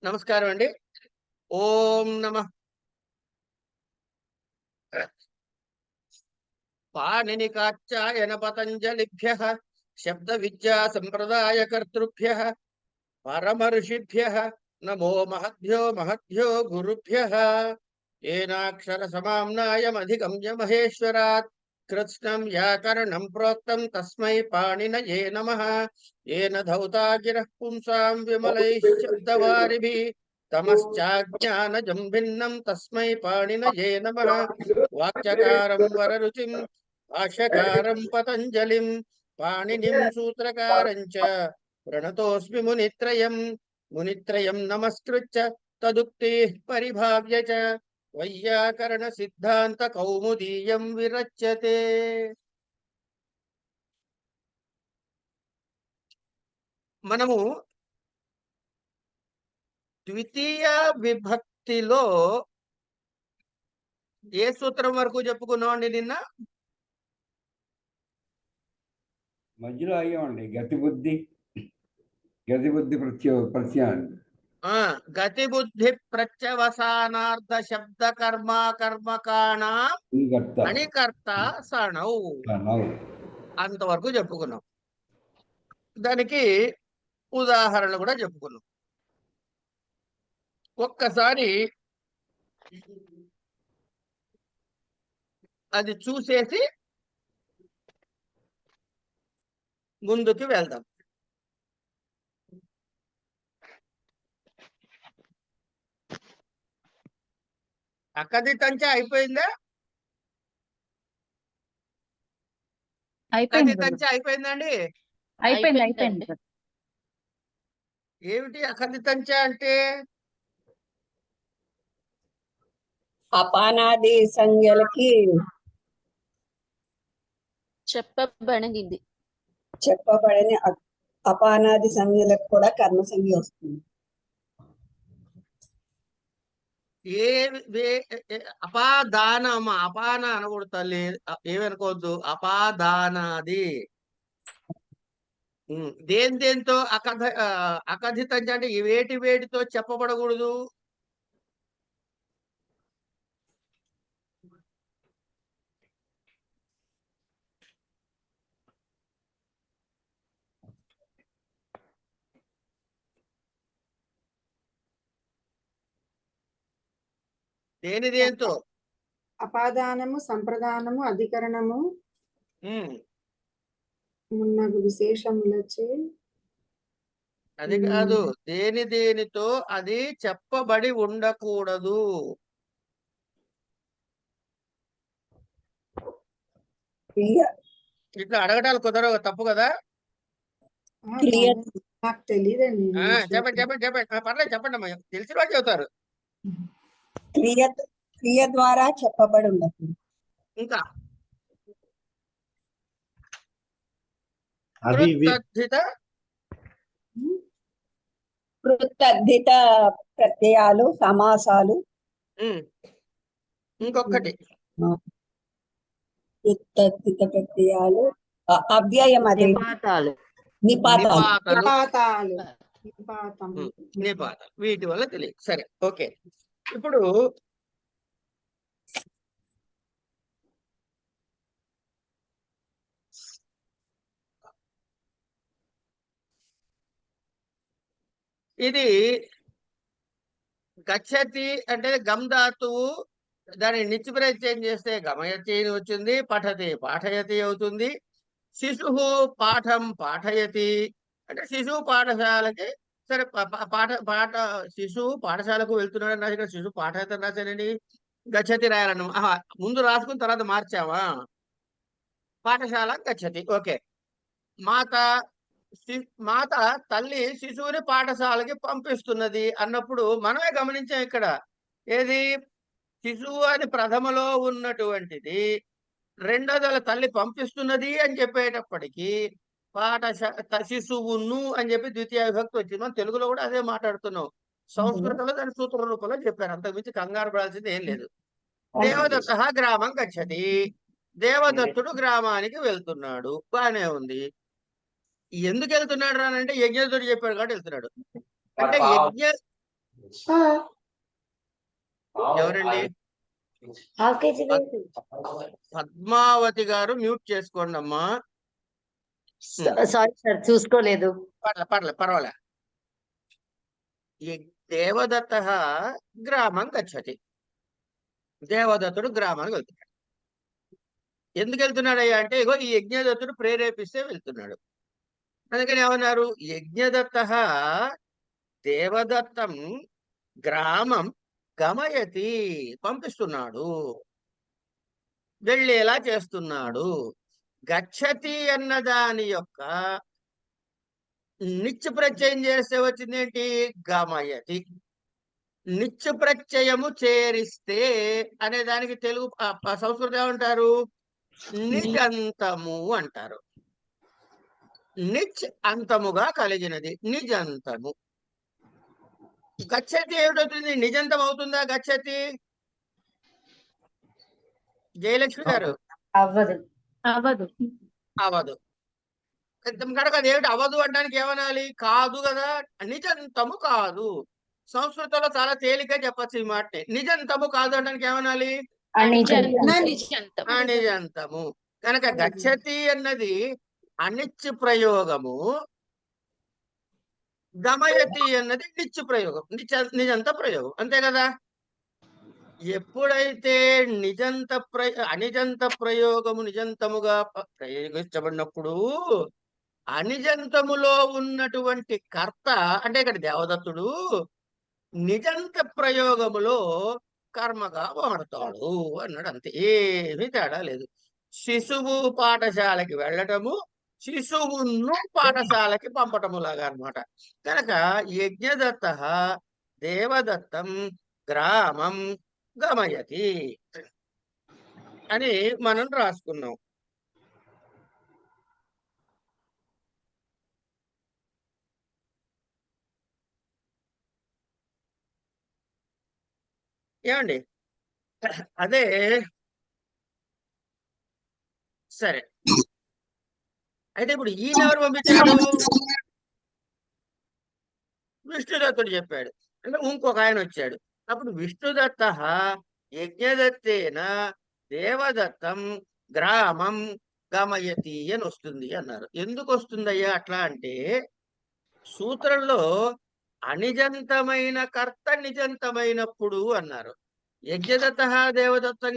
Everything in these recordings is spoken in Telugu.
నమస్కారం అండి. ఓం నమ పాణినికాచ్యాయన పతంజలిభ్యః శబ్ద విద్యా సంప్రదాయ కర్తృభ్యః పరమ ఋషిభ్యః నమో మహద్భ్యో గురుభ్యః. ఏనాక్షర సమామ్నాయమధిగమ్య మహేశ్వరాత్ కృత్స్నం వ్యాకరణం ప్రోక్తం తస్మై పాణినయే నమః. ఏన ధౌతా గిరః పుంసాం విమలైః శబ్దవారిభిః తమశ్చాజ్ఞానజం భిన్నం తస్మై పాణినయే నమః. వాక్యకారం వరరుచిం భాష్యకారం పతంజలిం పాణినిం సూత్రకారం చ ప్రణతోస్మి మునిత్రయం నమస్కృత్య తదుక్తిః పరిభావ్య చ వైయాకరణ సిద్ధాంత కౌముదీయం విరచ్యతే. మనము ద్వితీయ విభక్తిలో ఏ సూత్రం వరకు చెప్పుకున్నామండి నిన్న? మధ్యలో అయ్యామండి. గతిబుద్ధి ప్రత్యయాలు. గతిబుద్ధి ప్రత్యవసానార్థ శబ్ద కర్మకాణా అనికర్త సణౌ అంతవరకు చెప్పుకున్నాం. దానికి ఉదాహరణ కూడా చెప్పుకున్నాం. ఒక్కసారి అది చూసేసి ముందుకు వెళ్దాం. అకథితంచ అయిపోయిందా? అకథితంచ అయిపోయిందండి. అయిపోయింది. ఏమిటి అకథితంచ అంటే? అపానాది సంజ్ఞలకి చెప్పబడింది. చెప్పబడని అపానాది సంజ్ఞలకు కూడా కర్మ సంజ్ఞ వస్తుంది. అపాదానమా? అపాన అనకూడదు తల్లి, ఏమనుకోవద్దు. అపాదానాది దేంతో అకథితంగా అంటే వేటితో చెప్పబడకూడదు? దేంతో? అపాదానము, సంప్రదానము, అధికరణము మున్నగు విశేషములచే. అది కాదు, దేనితో అది చెప్పబడి ఉండకూడదు. ఇట్లా అడగటాలు కుదరవు, తప్పు కదా? నాకు తెలియదండి. చెప్పండి. పర్లేదు, చెప్పండి అమ్మా. తెలిసిన వాళ్ళు చెబుతారు. క్రియ ద్వారా చెప్పబడి ఉండదు. ఇంకా కృతద్ధిత ప్రత్యయాలు, సమాసాలు. ఇంకొకటి కృతద్ధిత ప్రత్యయాలు, అవ్యయం, అదే నిపాతాలు. వీటి వల్ల తెలియదు. సరే, ఓకే. ఇప్పుడు ఇది గచ్చతి అంటే గమ్ ధాతువు, దాన్ని నిత్యప్రత్యయం చేస్తే గమయతి అని వచ్చింది. పఠతి పాఠయతి అవుతుంది. శిశువు పాఠం పాఠయతి అంటే శిశువు పాఠశాలకి. సరే, శిశువు పాఠశాలకు వెళ్తున్నాడు రాసి, ఇక్కడ శిశువు పాఠయత రాశానండి. గచ్చతి రాయాలన్నా ముందు రాసుకుని తర్వాత మార్చావా? పాఠశాల గచ్చతి. ఓకే. మాత తల్లి శిశువుని పాఠశాలకి పంపిస్తున్నది అన్నప్పుడు మనమే గమనించాం ఇక్కడ. ఏది? శిశువు అని ప్రథమలో ఉన్నటువంటిది రెండోదల తల్లి పంపిస్తున్నది అని చెప్పేటప్పటికీ శిశువును అని చెప్పి ద్వితీయ విభక్తి వచ్చింది. మనం తెలుగులో కూడా అదే మాట్లాడుతున్నాం. సంస్కృతంలో దాని సూత్ర రూపంలో చెప్పారు. అంతకుమించి కంగారు పడాల్సింది ఏం లేదు. దేవదత్త గ్రామం గచ్చతి. దేవదత్తుడు గ్రామానికి వెళ్తున్నాడు. బానే ఉంది. ఎందుకు వెళ్తున్నాడు రానంటే యజ్ఞతుడు చెప్పాడు కాబట్టి వెళ్తున్నాడు. అంటే ఎవరండి? హాఫ్ కేజీ వేసి పద్మావతి గారు మ్యూట్ చేసుకోండి అమ్మా. సారీ సార్ చూసుకోలేదు. పర్వాలే. ఈ దేవదత్త గ్రామం గచ్చతి. దేవదత్తుడు గ్రామానికి వెళ్తున్నాడు. ఎందుకు వెళ్తున్నాడయ్యా అంటే ఇగో ఈ యజ్ఞదత్తుడు ప్రేరేపిస్తే వెళ్తున్నాడు. అందుకని ఏమన్నారు? యజ్ఞదత్త దేవదత్తం గ్రామం గమయతి, పంపిస్తున్నాడు, వెళ్ళేలా చేస్తున్నాడు. గచ్చతి అన్న దాని యొక్క నిత్య ప్రత్యయం చేస్తే వచ్చిందేంటి? గమయతి. నిత్య ప్రత్యయము చేరిస్తే అనే దానికి తెలుగు సంస్కృతం ఏమంటారు? నిజంతము అంటారు. నిచ్ అంతముగా కలిగినది, నిజంతము. గచ్చతి ఏమిటవుతుంది? నిజంతం అవుతుందా గచ్చతి? జయలక్ష్మి గారు అవ్వదు. అవ్వదు. కనుక అదేమిటి అవ్వదు అనడానికి ఏమనాలి? కాదు కదా, నిజంతము కాదు. సంస్కృతంలో చాలా తేలిక చెప్పచ్చు ఈ మాటని. నిజంతము కాదు అనడానికి ఏమనాలి? అనిజంతము. కనుక గచ్చతి అన్నది అనిత్య ప్రయోగము, గమయతి అన్నది నిత్య ప్రయోగం, నిజంత ప్రయోగం. అంతే కదా? ఎప్పుడైతే అనిజంత ప్రయోగము నిజంతముగా ప్రయోగించబడినప్పుడు అనిజంతములో ఉన్నటువంటి కర్త అంటే ఇక్కడ దేవదత్తుడు నిజంత ప్రయోగములో కర్మగా వాడతాడు అన్నాడు. అంతే, ఏమీ తేడా లేదు. శిశువు పాఠశాలకి వెళ్ళటము, శిశువును పాఠశాలకి పంపటములాగా అన్నమాట. కనుక యజ్ఞదత్త దేవదత్తం గ్రామం గమయతి అని మనం రాసుకున్నాం. ఏమండి? అదే సరే. అయితే ఇప్పుడు ఈయన ఎవరు పంపించాడు? విష్ణుదత్తుడు చెప్పాడు. అంటే ఇంకొక ఆయన వచ్చాడు. అప్పుడు విష్ణుదత్త యజ్ఞదత్తేన దేవదత్తం గ్రామం గమయతి అని వస్తుంది అన్నారు. ఎందుకు వస్తుందయ్యా అట్లా అంటే సూత్రంలో అనిజంతమైన కర్త నిజంతమైనప్పుడు అన్నారు. యజ్ఞదత్త దేవదత్తం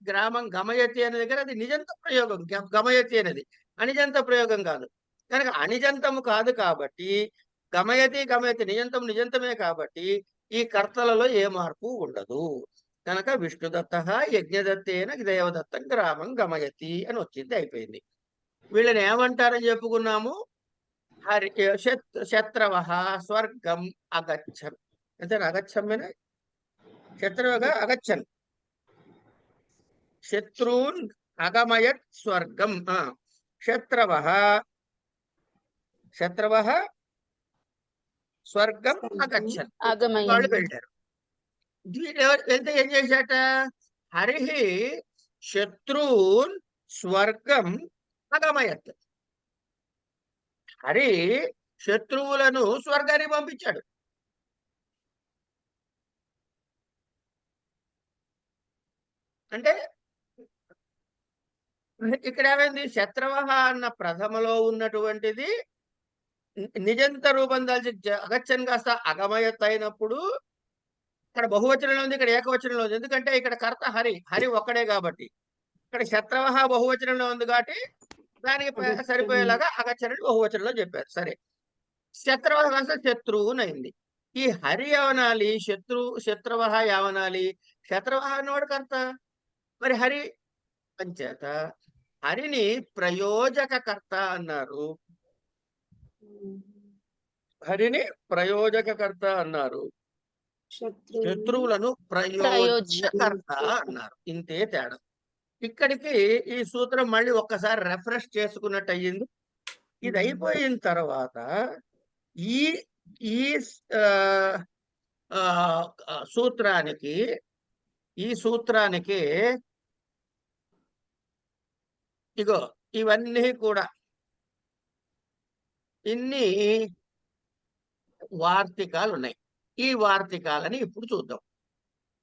గ్రామం గమయతి అనే దగ్గర అది నిజంత ప్రయోగం. గమయతి అనేది అనిజంత ప్రయోగం కాదు. కనుక అనిజంతము కాదు కాబట్టి గమయతి నిజంతం నిజంతమే కాబట్టి ఈ కర్తలలో ఏ మార్పు ఉండదు. కనుక విష్ణుదత్త యజ్ఞదత్తేన దేవదత్తం గ్రామం గమయతి అని వచ్చింది, అయిపోయింది. వీళ్ళని ఏమంటారని చెప్పుకున్నాము? శత్రవ స్వర్గం అగచ్చన్. అంతేనా? అగచ్చమేనా? శత్రువుగా అగచ్చన్, శత్రూన్ అగమయత్ స్వర్గం. శత్రవ స్వర్గం అగచ్చన్, వాళ్ళు వెళ్ళారు. వెళ్తే ఏం చేశాట? హరిహి శత్రూన్ స్వర్గం అగమయత్. హరి శత్రువులను స్వర్గానికి పంపించాడు. అంటే ఇక్కడ ఏమైంది? శత్రవ అన్న ప్రథమలో ఉన్నటువంటిది నిజంత రూపం దాల్చి అగచ్చన్ కాస్త అగమయత్ అయినప్పుడు ఇక్కడ బహువచనంలో ఉంది, ఇక్కడ ఏకవచనంలో ఉంది. ఎందుకంటే ఇక్కడ కర్త హరి ఒక్కడే కాబట్టి. ఇక్కడ శత్రవ బహువచనంలో ఉంది కాబట్టి దానికి సరిపోయేలాగా అగచ్చనుడు బహువచనంలో చెప్పారు. సరే, శత్రవ కాస్త శత్రువునైంది. ఈ హరి ఏమనాలి? శత్రువ ఏమనాలి? శత్రువ అన్నవాడు కర్త. మరి హరి అంచేత హరిని ప్రయోజక కర్త అన్నారు. హరిని ప్రయోజక కర్త అన్నారు. శత్రువులను ప్రయోజకర్త అన్నారు. ఇంతే తేడా. ఇక్కడికి ఈ సూత్రం మళ్ళీ ఒక్కసారి రెఫ్రెష్ చేసుకున్నట్టు అయ్యింది. ఇది అయిపోయిన తర్వాత ఈ సూత్రానికి ఇగో ఇవన్నీ కూడా ఇన్ని వార్తికాలు ఉన్నాయి. ఈ వార్తికాలని ఇప్పుడు చూద్దాం.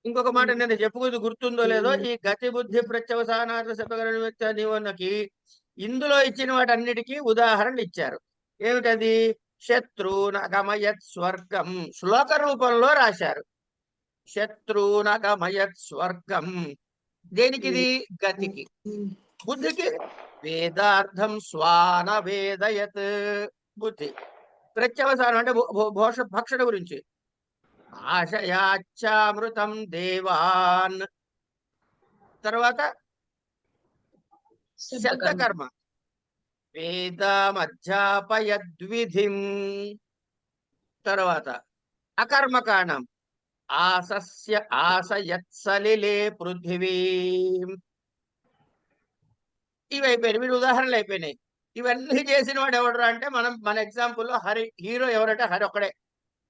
ఇంకొక మాట నేను చెప్పుకుంది గుర్తుందో లేదో, ఈ గతి బుద్ధి ప్రత్యవసానార్థ శబ్దకరణ నివన్నకి ఇందులో ఇచ్చిన వాటన్నిటికీ ఉదాహరణలు ఇచ్చారు. ఏమిటది? శత్రునగమయత్ స్వర్గం శ్లోక రూపంలో రాశారు. శత్రునగమయత్ స్వర్గం దేనికిది? గతికి. బుద్ధికి వేదార్థం స్వాన వేదయత్ బుద్ధి. ప్రత్యవసానం అంటే భక్షణ గురించి. ఆశయాచ్చామృతం దేవాన్. తర్వాత శబ్దకర్మ వేదమధ్యాపయద్విధిం. తర్వాత అకర్మకాండం ఆసస్య ఆసయత్సలిలే పృథివీ. ఇవి అయిపోయినాయి, వీడి ఉదాహరణలు అయిపోయినాయి. ఇవన్నీ చేసిన వాడు ఎవడరా అంటే మన ఎగ్జాంపుల్లో హీరో ఎవరంటే హరి ఒక్కడే.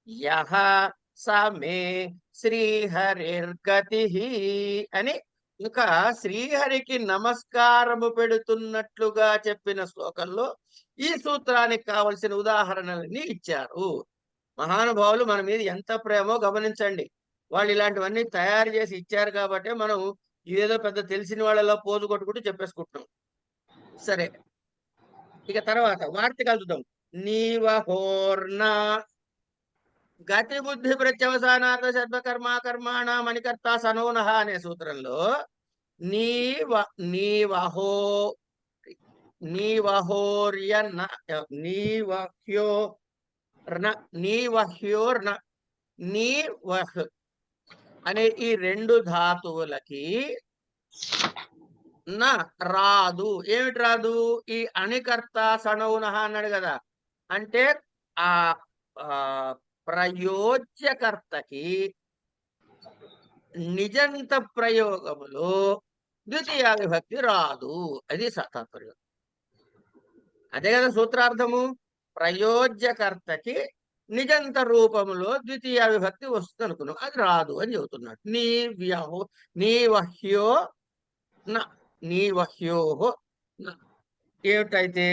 యహ సమే శ్రీహరిర్గతి అని ఇంకా శ్రీహరికి నమస్కారము పెడుతున్నట్లుగా చెప్పిన శ్లోకంలో ఈ సూత్రానికి కావలసిన ఉదాహరణలన్నీ ఇచ్చారు. మహానుభావులు మన మీద ఎంత ప్రేమో గమనించండి. వాళ్ళు ఇలాంటివన్నీ తయారు చేసి ఇచ్చారు కాబట్టి మనం ఏదో పెద్ద తెలిసిన వాళ్ళలో పోజు కొట్టుకుంటూ చెప్పేసుకుంటున్నాం. సరే, ఇక తర్వాత వార్తికాలు చూద్దాం. నీవహోర్ణ గతి బుద్ధి ప్రత్యవసానార్థ శబ్దకర్మ కర్మాణ మణికర్త సనోనః అనే సూత్రంలో నీవహోర్యన నీవహ్యోర్న నీవహ్ అనే ఈ రెండు ధాతువులకి నా రాదు. ఏమిటి రాదు? ఈ అణికర్త సనౌనః అన్నాడు కదా, అంటే ఆ ప్రయోజ్యకర్తకి నిజంత ప్రయోగములో ద్వితీయ విభక్తి రాదు. అది తాత్పర్యం. అదే కదా సూత్రార్థము. ప్రయోజ్యకర్తకి నిజంత రూపములో ద్వితీయ విభక్తి వస్తుంది అనుకున్నాం, అది రాదు అని చెబుతున్నాడు. నీవహ్యో నీవహ్యోహో ఏమిటైతే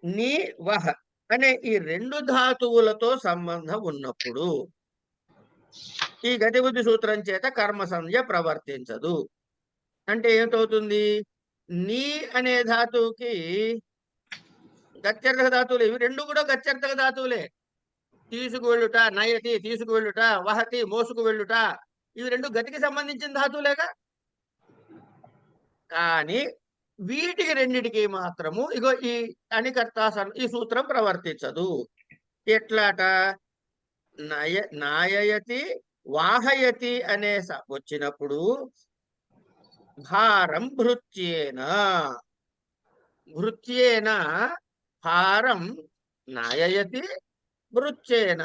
నీవహ అనే ఈ రెండు ధాతువులతో సంబంధం ఉన్నప్పుడు ఈ గతిబుద్ధి సూత్రం చేత కర్మ సంజ్ఞ ప్రవర్తించదు. అంటే ఏమిటవుతుంది? నీ అనే ధాతువుకి గత్యర్థక ధాతువులు, ఇవి రెండు కూడా గత్యర్థక ధాతువులే. తీసుకువెళ్ళుట, నయతి తీసుకువెళ్ళుట, వహతి మోసుకు వెళ్ళుట, ఇవి రెండు గతికి సంబంధించిన ధాతువులేగా. కానీ వీటికి రెండిటికి మాత్రము ఇగో ఈ అణికర్త ఈ సూత్రం ప్రవర్తించదు. ఎట్లాట? నాయయతి వాహయతి అనే వచ్చినప్పుడు భారం భృత్యేన భారం నాయయతి భృత్యేన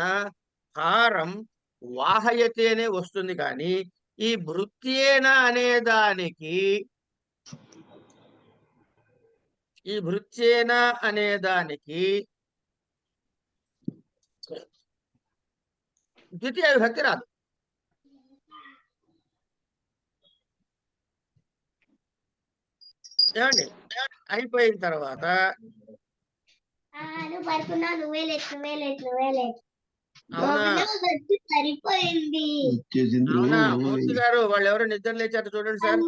భారం వాహయతి అనే వస్తుంది. కానీ ఈ భృత్యేన అనే దానికి ద్వితీయ విభక్తి రాదు. ఏమండి? అయిపోయిన తర్వాత అవునా మూర్తి గారు, వాళ్ళు ఎవరో నిద్ర లేచారు చూడండి సార్.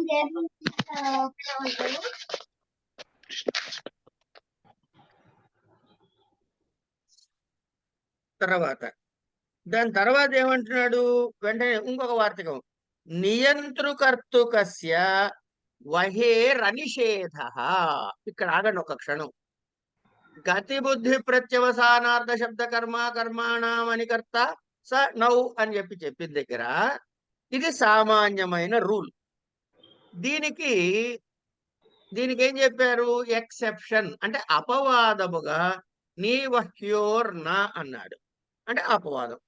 దాని తర్వాత ఏమంటున్నాడు? వెంటనే ఇంకొక వార్తకం. నియంతృకర్తుకస్య వహేరనిషేధ. ఇక్కడ ఆగండి ఒక క్షణం. గతి బుద్ధి ప్రత్యవసానార్థ శబ్ద కర్మ కర్మాణమనికర్త స నౌ అని చెప్పిన దగ్గర ఇది సామాన్యమైన రూల్. దీనికి ఏం చెప్పారు? ఎక్సెప్షన్ అంటే అపవాదముగా నీవహ్యోర్న అన్నాడు, అంటే అపవాదం.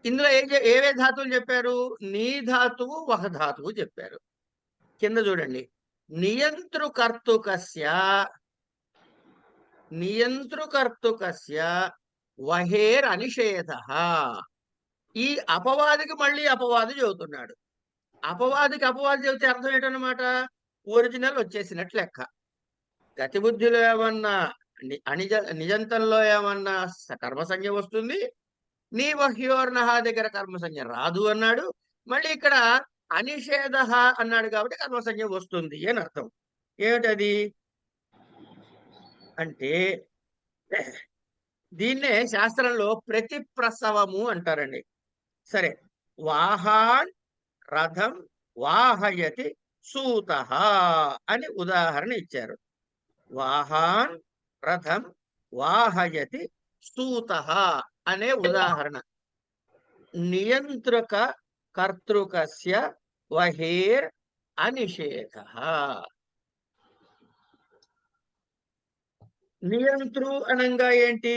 ఇందులో ఏవే ధాతువులు చెప్పారు? నీ ధాతువు వహ ధాతువు చెప్పారు. కింద చూడండి. నియంతృకర్తుకస్య వహేర్ అనిషేధ. ఈ అపవాదికి మళ్ళీ అపవాది చెబుతున్నాడు. అపవాదికి అపవాది చెబితే అర్థం ఏంటన్నమాట? ఒరిజినల్ వచ్చేసినట్లు లెక్క. గతిబుద్ధిలో ఏమన్నా నిజంతంలో ఏమన్నా కర్మ సంజ్ఞ వస్తుంది, నీ వహ్యోర్నహ దగ్గర కర్మసంజ్ఞ రాదు అన్నాడు. మళ్ళీ ఇక్కడ అనిషేధ అన్నాడు కాబట్టి కర్మసంజ్ఞ వస్తుంది అని అర్థం. ఏమిటది అంటే దీన్నే శాస్త్రంలో ప్రతిప్రసవము అంటారండి. సరే, వాహాన్ రథం వాహయతి సూత అని ఉదాహరణ ఇచ్చారు. వాహాన్ రథం వాహయతి సూత అనే ఉదాహరణ. నియంత్రక కర్తృకస్య వహేర్ అనిషేధ. నియంతృ అనంగా ఏంటి?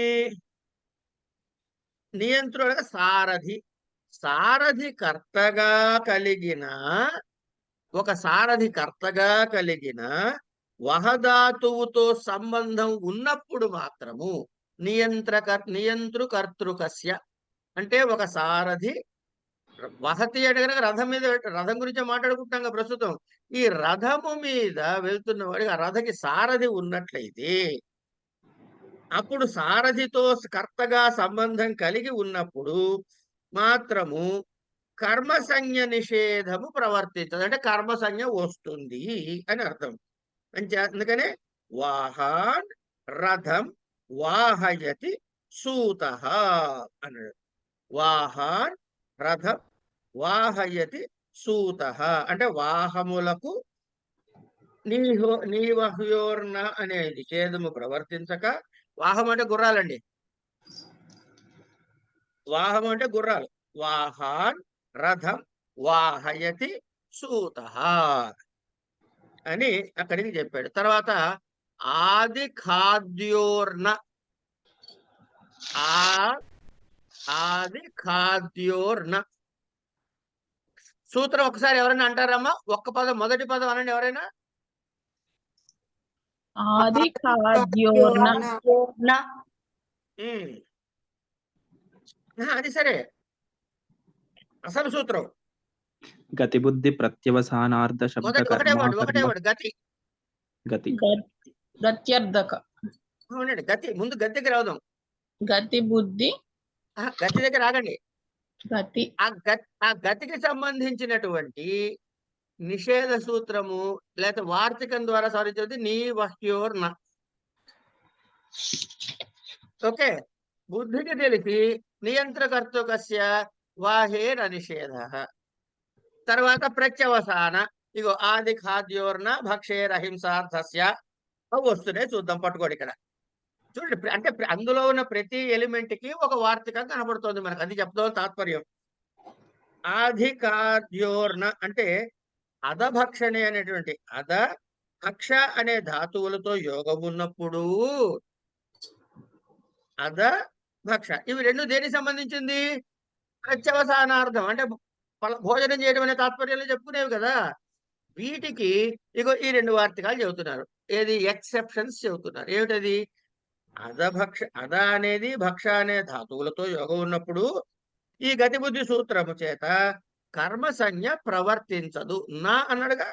నియంతృ అనగా సారథి. సారథి కర్తగా కలిగిన ఒక సారథి కర్తగా కలిగిన వహధాతువుతో సంబంధం ఉన్నప్పుడు మాత్రము నియంతృ కర్తృకస్య అంటే ఒక సారథి వహతి అంటే కనుక రథం మీద రథం గురించి మాట్లాడుకుంటున్నాం కదా ప్రస్తుతం. ఈ రథము మీద వెళ్తున్న వాడికి ఆ రథకి సారథి ఉన్నట్లయితే అప్పుడు సారథితో కర్తగా సంబంధం కలిగి ఉన్నప్పుడు మాత్రము కర్మసంజ్ఞ నిషేధము ప్రవర్తించదు. అంటే కర్మసంజ్ఞ వస్తుంది అని అర్థం. అందుకనే వాహాన్ రథం వాహయతి సూత అన్నాడు. వాహాన్ రథం వాహయతి సూత అంటే వాహములకు నీవహ్యోర్న అనే నిషేధము ప్రవర్తించక. వాహం అంటే గుర్రాలండి. వాహం అంటే గుర్రాలు. వాహాన్ రథం వాహయతి సూత అని అక్కడికి చెప్పాడు. తర్వాత ఆది ఖాద్యోర్న ఆది ఖాద్యోర్న సూత్రం ఒకసారి ఎవరైనా అంటారమ్మా? ఒక్క పదం, మొదటి పదం అనండి ఎవరైనా. ఆది ఖాద్యోర్న. అది సరే, అసలు సూత్రం గతి బుద్ధి ప్రత్యవసానార్థ శబ్ద ఒకటే వర్డ్ గతి. గతి గత్యర్థక. అవునండి, గతి. ముందు గతి దగ్గర అవుదాం. గతి బుద్ధి గతి దగ్గర ఆగండి. గతి ఆ గతికి సంబంధించినటువంటి నిషేధ సూత్రము లేకపోతే వార్తికం ద్వారా సాధించేది నీ వహ్యోర్న. ఓకే, బుద్ధికి తెలిసి నియంత్రకర్తృకస్య వాహేర్ అనిషేధ. తర్వాత ప్రత్యవసాన. ఇగో ఆది ఖాద్యోర్న భక్షేర్ అహింసార్థస్య వస్తున్నాయి. చూద్దాం, పట్టుకోండి ఇక్కడ చూడండి. అంటే అందులో ఉన్న ప్రతి ఎలిమెంట్ కి ఒక వార్తికం కనబడుతోంది మనకు. అది చెప్తాం తాత్పర్యం. ఆధికార్యోర్న అంటే అధభక్షణి అనేటువంటి అధ భక్ష అనే ధాతువులతో యోగం ఉన్నప్పుడు అధ భక్ష ఇవి రెండు దేనికి సంబంధించింది? ప్రత్యవసానార్థం అంటే భోజనం చేయడం అనే తాత్పర్యంలో చెప్పుకునేవి కదా. వీటికి ఇగో ఈ రెండు వార్తికాలు చెబుతున్నారు. ఏది? ఎక్సెప్షన్స్ చెబుతున్నారు. ఏమిటది? అధ అనేది భక్ష అనే ధాతువులతో యోగం ఉన్నప్పుడు ఈ గతిబుద్ధి సూత్రము చేత కర్మసంజ్ఞ ప్రవర్తించదు. నా అన్నడుగా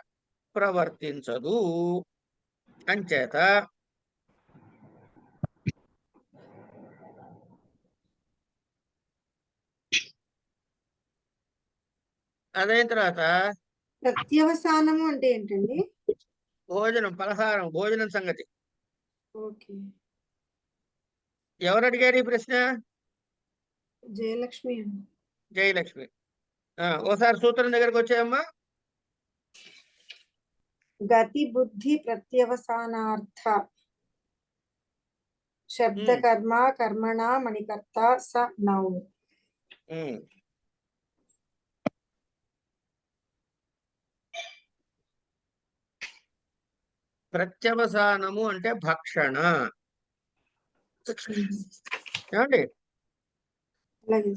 ప్రవర్తించదు. అంచేత అదైన తర్వాత ప్రత్యవసానము అంటే ఏంటండి? భోజనం, పలహారం, భోజనం సంగతి. ఓకే, ఎవరు అడిగారు ఈ ప్రశ్న? జయలక్ష్మి అండి. జయలక్ష్మి. ఓసారి సూత్రం దగ్గరకు వచ్చాయమ్మా. గతి బుద్ధి ప్రత్యవసానార్థ శబ్ద కర్మ కర్మణ మణికర్త స నౌన్. ప్రత్యవసానము అంటే భక్షణ. ఏమండి? అలాగే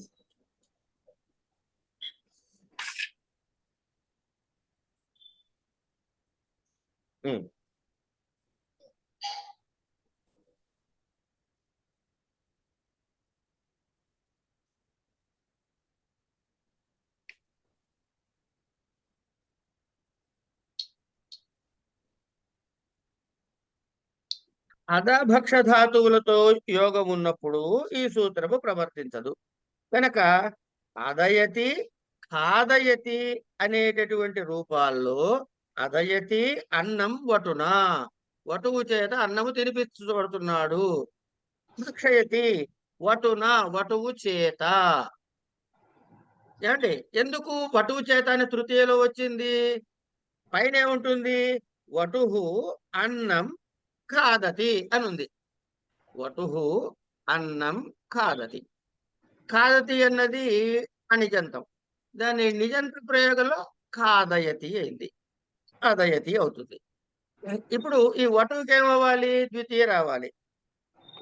అధభక్ష ధాతువులతో యోగం ఉన్నప్పుడు ఈ సూత్రము ప్రవర్తించదు. కనుక అదయతి ఖాదయతి అనేటటువంటి రూపాల్లో అదయతి అన్నం వటున, వటువు చేత అన్నము తినిపించబడుతున్నాడు. భక్షయతి వటున, వటువు చేత. ఏమండి ఎందుకు వటువు చేత అని తృతీయలో వచ్చింది? పైన ఏముంటుంది? వటుహు అన్నం ఖాదతి అని ఉంది. వటుహు అన్నం ఖాదతి. ఖాదతి అన్నది అనిజంతం. దాని నిజంత ప్రయోగంలో ఖాదయతి అయింది, అదయతి అవుతుంది. ఇప్పుడు ఈ వటువుకి ఏమవ్వాలి? ద్వితీయ రావాలి.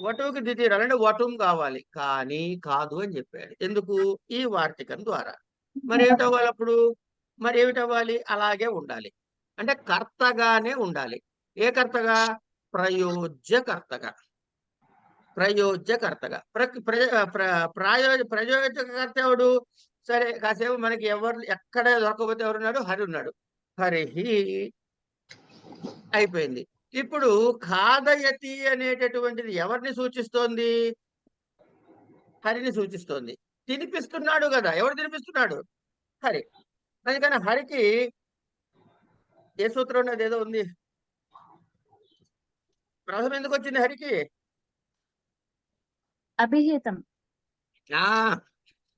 వటువుకి ద్వితీయ రావాలి అంటే వటుం కావాలి, కానీ కాదు అని చెప్పాడు. ఎందుకు? ఈ వార్తికం ద్వారా. మరి ఏమిటవ్వాలి అప్పుడు? మరి ఏమిటవ్వాలి? అలాగే ఉండాలి. అంటే కర్తగానే ఉండాలి. ఏ కర్తగా? ప్రయోజ్యకర్తగా. ప్రయోజ్యకర్తగా. ప్రయోజకర్త ఎవడు? సరే కాసేపు మనకి ఎవరు ఎక్కడ దొరకకపోతే ఎవరున్నాడు? హరి ఉన్నాడు. హరిహి అయిపోయింది. ఇప్పుడు ఖాదయతి అనేటటువంటిది ఎవరిని సూచిస్తోంది? హరిని సూచిస్తోంది. తినిపిస్తున్నాడు కదా. ఎవరు తినిపిస్తున్నాడు? హరి. అందుకని హరికి ఏ సూత్రం ఉన్నది? ఏదో ఉంది. ప్రథమ ఎందుకు వచ్చింది హరికి? అభిహితం.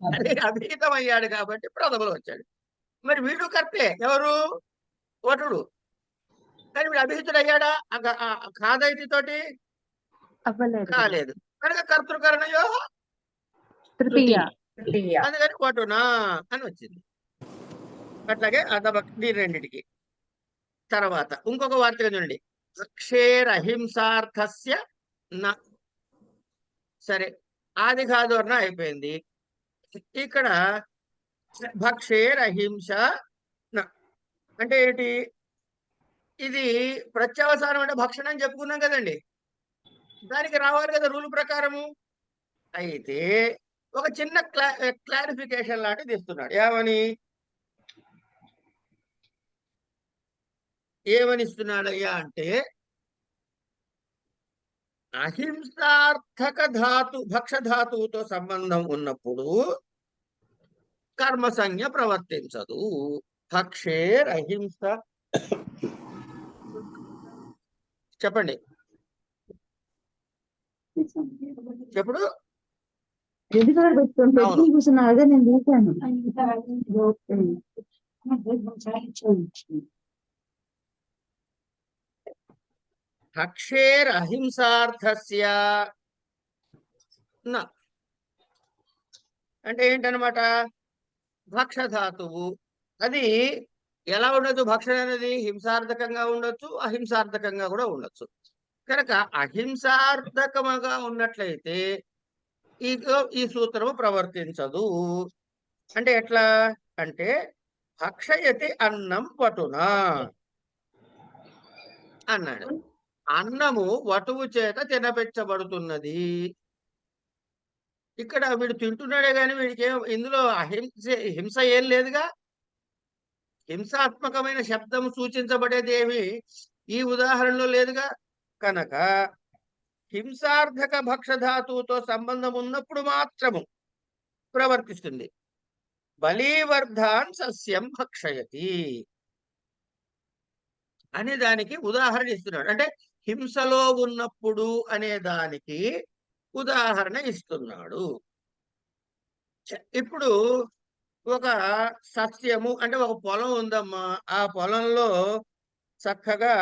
హరి అభిహితం అయ్యాడు కాబట్టి ప్రథమలో వచ్చాడు. మరి వీడు కర్తే ఎవరు? వటుడు. కానీ వీడు అభిహితుడు అయ్యాడా? ఖాదయతి తోటి అవ్వలేదు. కాలేదు. కనుక కర్తృకరణయో తృతీయ. అందుకని వటునా అని వచ్చింది. అట్లాగే అదభక్తి రెండిటికి. తర్వాత ఇంకొక వార్తగా చూడండి. అక్షేరహింసార్థస్య న. సరే ఆది కాదు అన్న అయిపోయింది. ఇక్కడ భక్షేరహింస న అంటే ఏంటి? ఇది ప్రత్యవసానం అంటే భక్షణ అని చెప్పుకున్నాం కదండి. దానికి రావాలి కదా రూల్ ప్రకారము. అయితే ఒక చిన్న క్లారిఫికేషన్ లాంటిది ఇస్తున్నాడు. ఏమని ఇస్తున్నాడయ్యా అంటే, అహింసార్థక ధాతు భక్షధాతువుతో సంబంధం ఉన్నప్పుడు కర్మసంజ్ఞ ప్రవర్తించదు. భక్షేర్ అహింస. చెప్పండి. చెప్పుడు. కూర్చున్నా అదే నేను చూశాను. భక్షేర్ అహింసార్థస్య న అంటే ఏంటనమాట? భక్షధాతువు అది ఎలా ఉండొచ్చు? భక్షణ అనేది హింసార్థకంగా ఉండొచ్చు, అహింసార్థకంగా కూడా ఉండొచ్చు. కనుక అహింసార్థకముగా ఉన్నట్లయితే ఈ సూత్రము ప్రవర్తించదు. అంటే ఎట్లా అంటే భక్షయతి అన్నం వటునా అన్నాడు. అన్నము వటువు చేత తినపెచ్చబడుతున్నది. ఇక్కడ వీడు తింటున్నాడే కానీ వీడికి ఇందులో హింస ఏం లేదుగా. హింసాత్మకమైన శబ్దం సూచించబడేది ఏమి ఈ ఉదాహరణలో లేదుగా. కనుక హింసార్థక భక్షధాతువుతో సంబంధం ఉన్నప్పుడు మాత్రము ప్రవర్తిస్తుంది. బలీవర్ధాన్ సస్యం భక్షయతి అనే దానికి ఉదాహరణ ఇస్తున్నాడు. అంటే హింసలో ఉన్నప్పుడు అనే దానికి ఉదాహరణ ఇస్తున్నాడు. ఇప్పుడు ఒక సస్యము అంటే ఒక పొలం ఉందమ్మా. ఆ పొలంలో చక్కగా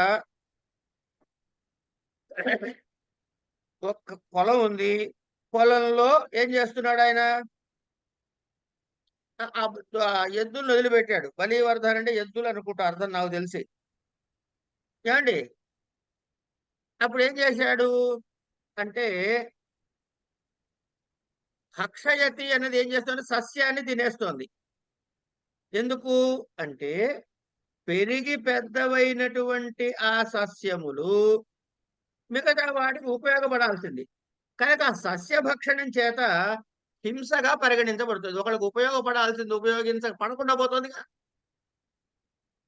ఒక పొలం ఉంది. పొలంలో ఏం చేస్తున్నాడు ఆయన? ఎద్దులను వదిలిపెట్టాడు. బలీవర్ధన్ అంటే ఎద్దులు అనుకుంటా అర్థం నాకు తెలిసి. ఏమండి అప్పుడు ఏం చేశాడు అంటే భక్షయతి అనేది ఏం చేస్తుంది? సస్యాన్ని తినేస్తోంది. ఎందుకు అంటే పెరిగి పెద్దవైనటువంటి ఆ సస్యములు మిగతా వాటికి ఉపయోగపడాల్సింది. కనుక ఆ సస్య భక్షణం చేత హింసగా పరిగణించబడుతుంది. ఒకళ్ళకి ఉపయోగపడాల్సింది పడకుండా పోతుందిగా.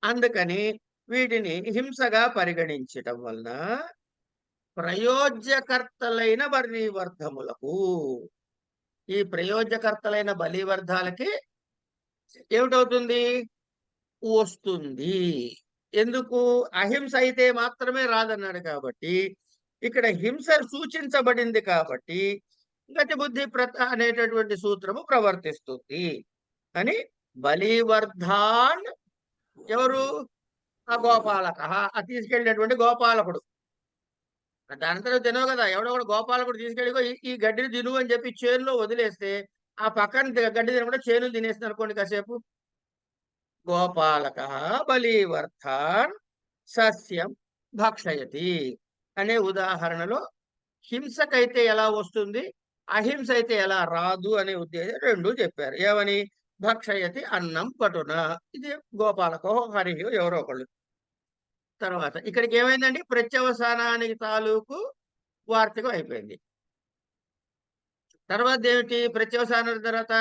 అందుకని వీటిని హింసగా పరిగణించటం వలన ప్రయోజ్యకర్తలైన వర్ణీవర్ధములకు ఈ ప్రయోజకర్తలైన బలివర్ధాలకి ఏమిటవుతుంది? వస్తుంది. ఎందుకు? అహింస అయితే మాత్రమే రాదన్నాడు కాబట్టి, ఇక్కడ హింస సూచించబడింది కాబట్టి గతి బుద్ధి అనేటటువంటి సూత్రము ప్రవర్తిస్తుంది అని బలివర్ధాన్ ఎవరు? ఆ గోపాలక, ఆ తీసుకెళ్ళినటువంటి గోపాలకుడు. దాని తర్వాత తినవు కదా, ఎవడో కూడా గోపాలకుడు తీసుకెళ్ళి ఈ గడ్డిని తిను అని చెప్పి చేనులో వదిలేస్తే ఆ పక్కన గడ్డి తినకుండా చేను తినేస్తుంది అనుకోండి కాసేపు. గోపాలక బలివర్ధాన్ సస్యం భక్షయతి అనే ఉదాహరణలో హింసకైతే ఎలా వస్తుంది, అహింస అయితే ఎలా రాదు అనే ఉద్దేశం రెండు చెప్పారు. ఏమని? భక్షయతి అన్నం పటున, ఇది గోపాలకో హరియో ఎవరో ఒకళ్ళు. తర్వాత ఇక్కడికి ఏమైందండి? ప్రత్యవసానానికి తాలూకు వార్తకం అయిపోయింది. తర్వాత ఏమిటి? ప్రత్యవసానం తర్వాత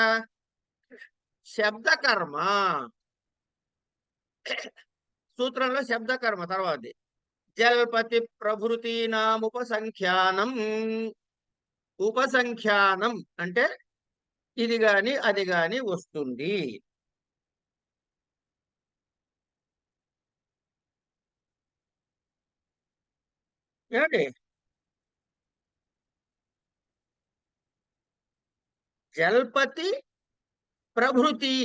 శబ్దకర్మ, సూత్రంలో శబ్దకర్మ తర్వాత జల్పతి ప్రభృతీనాముపసంఖ్యానం. ఉపసంఖ్యానం అంటే ఇది గాని అది గాని వస్తుంది. ఏమిటి? జల్పతి ప్రభృతి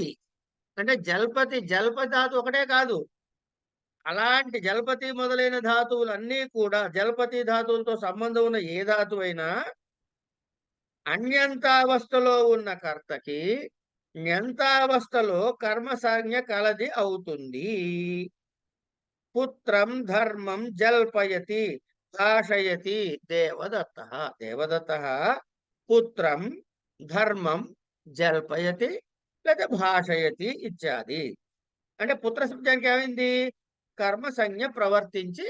అంటే జల్పతి ధాతు ఒకటే కాదు, అలాంటి జల్పతి మొదలైన ధాతువులన్నీ కూడా, జల్పతి ధాతువులతో సంబంధం ఉన్న ఏ ధాతువు అయినా అన్యంతావస్థలో ఉన్న కర్తకి న్యంతావస్థలో కర్మసంజ్ఞ కలది అవుతుంది. పుత్రం ధర్మం జల్పయతి భాషయతి దేవదత్త. దేవదత్త పుత్రం ధర్మం జల్పయతి లేదా భాషయతి ఇత్యాది. అంటే పుత్ర శబ్దానికి ఏమైంది? కర్మసంజ్ఞ ప్రవర్తించి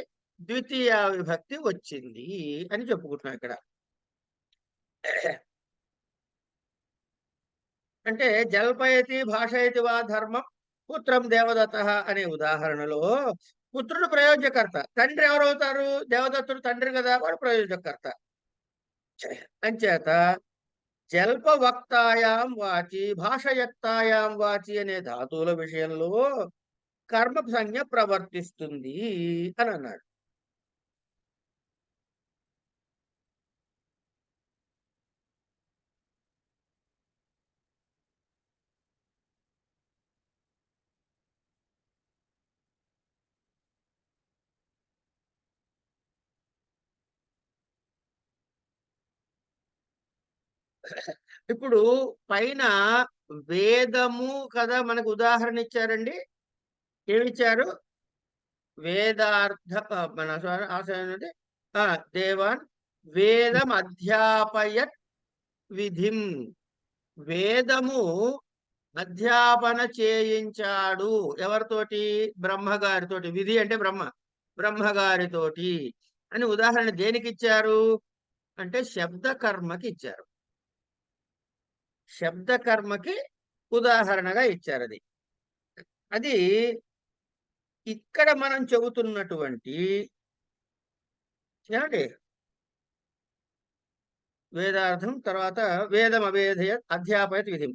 ద్వితీయ విభక్తి వచ్చింది అని చెప్పుకుంటున్నాం ఇక్కడ. అంటే జల్పయతి భాషయతి వా ధర్మం పుత్రం దేవదత్త అనే ఉదాహరణలో పుత్రుడు ప్రయోజకర్త, తండ్రి ఎవరవుతారు? దేవదత్తుడు తండ్రి కదా, వాడు ప్రయోజకర్త. అంచేత జల్పవక్తాయాం వాచి భాషయక్తాయాం వాచి అనే ధాతువుల విషయంలో కర్మ సంజ్ఞ ప్రవర్తిస్తుంది అని అన్నాడు. ఇప్పుడు పైన వేదము కదా మనకు ఉదాహరణ ఇచ్చారండి. ఏమిచ్చారు? వేదార్థ మన ఆశయం దేవాన్ వేదం అధ్యాపయత్ విధిం. వేదము అధ్యాపన చేయించాడు ఎవరితోటి? బ్రహ్మగారితోటి. విధి అంటే బ్రహ్మగారితోటి అని ఉదాహరణ దేనికి ఇచ్చారు అంటే శబ్దకర్మకి ఇచ్చారు. శబ్దకర్మకి ఉదాహరణగా ఇచ్చారు. అది ఇక్కడ మనం చెబుతున్నటువంటి ఏమండి? వేదార్థం తర్వాత వేదం అవేదయ అధ్యాపయత్ విధిం,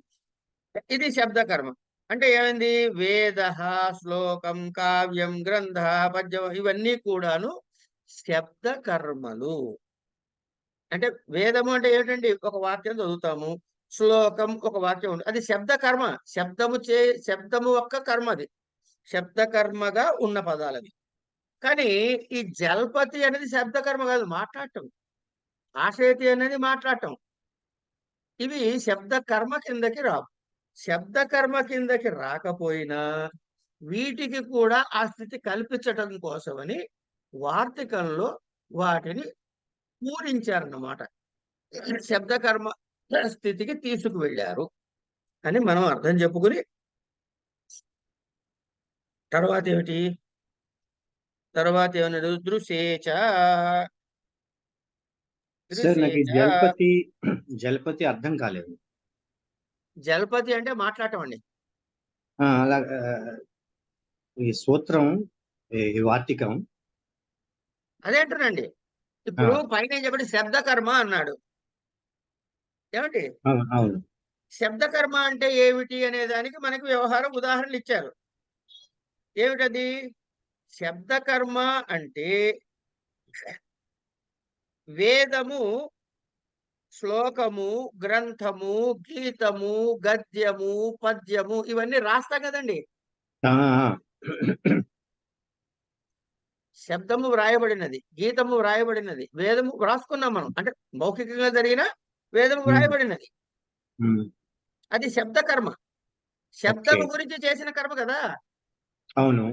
ఇది శబ్దకర్మ. అంటే ఏమైంది? వేద, శ్లోకం, కావ్యం, గ్రంథ, పద్యం ఇవన్నీ కూడాను శబ్దకర్మలు. అంటే వేదము అంటే ఏమిటండి? ఒక వాక్యం చదువుతాము. శ్లోకం ఒక వాక్యం ఉంది, అది శబ్దకర్మ. శబ్దము ఒక్క కర్మ, అది శబ్దకర్మగా ఉన్న పదాలవి. కానీ ఈ జల్పతి అనేది శబ్దకర్మ కాదు, మాట్లాడటం. ఆశయతి అనేది మాట్లాడటం. ఇవి శబ్దకర్మ కిందకి రావు. శబ్దకర్మ కిందకి రాకపోయినా వీటికి కూడా ఆ స్థితి కల్పించటం కోసమని వార్తికంలో వాటిని పూరించారన్నమాట. శబ్దకర్మ స్థితికి తీసుకువెళ్ళారు అని మనం అర్థం చెప్పుకుని తర్వాత ఏమన్నాడు? దృశేచ. సార్ నాకు జలపతి అర్థం కాలేదు. జలపతి అంటే మాట్లాడటం అండి. అలా ఈ సూత్రం ఈ వార్తికం అదేంటనండి. ఇప్పుడు పైన చెప్పండి శబ్దకర్మ అన్నాడు. ఏమండి అవును. శబ్దకర్మ అంటే ఏమిటి అనే దానికి మనకి వ్యవహారం ఉదాహరణలు ఇచ్చారు. ఏమిటది? శబ్దకర్మ అంటే వేదము, శ్లోకము, గ్రంథము, గీతము, గద్యము, పద్యము ఇవన్నీ రాస్తాం కదండి. ఆ, శబ్దము వ్రాయబడినది, గీతము వ్రాయబడినది, వేదము వ్రాసుకున్నాం మనం. అంటే మౌఖికంగా జరిగిన వేదము వ్రాయబడినది. అది శబ్దకర్మ. శబ్దము గురించి చేసిన కర్మ కదా. అవును.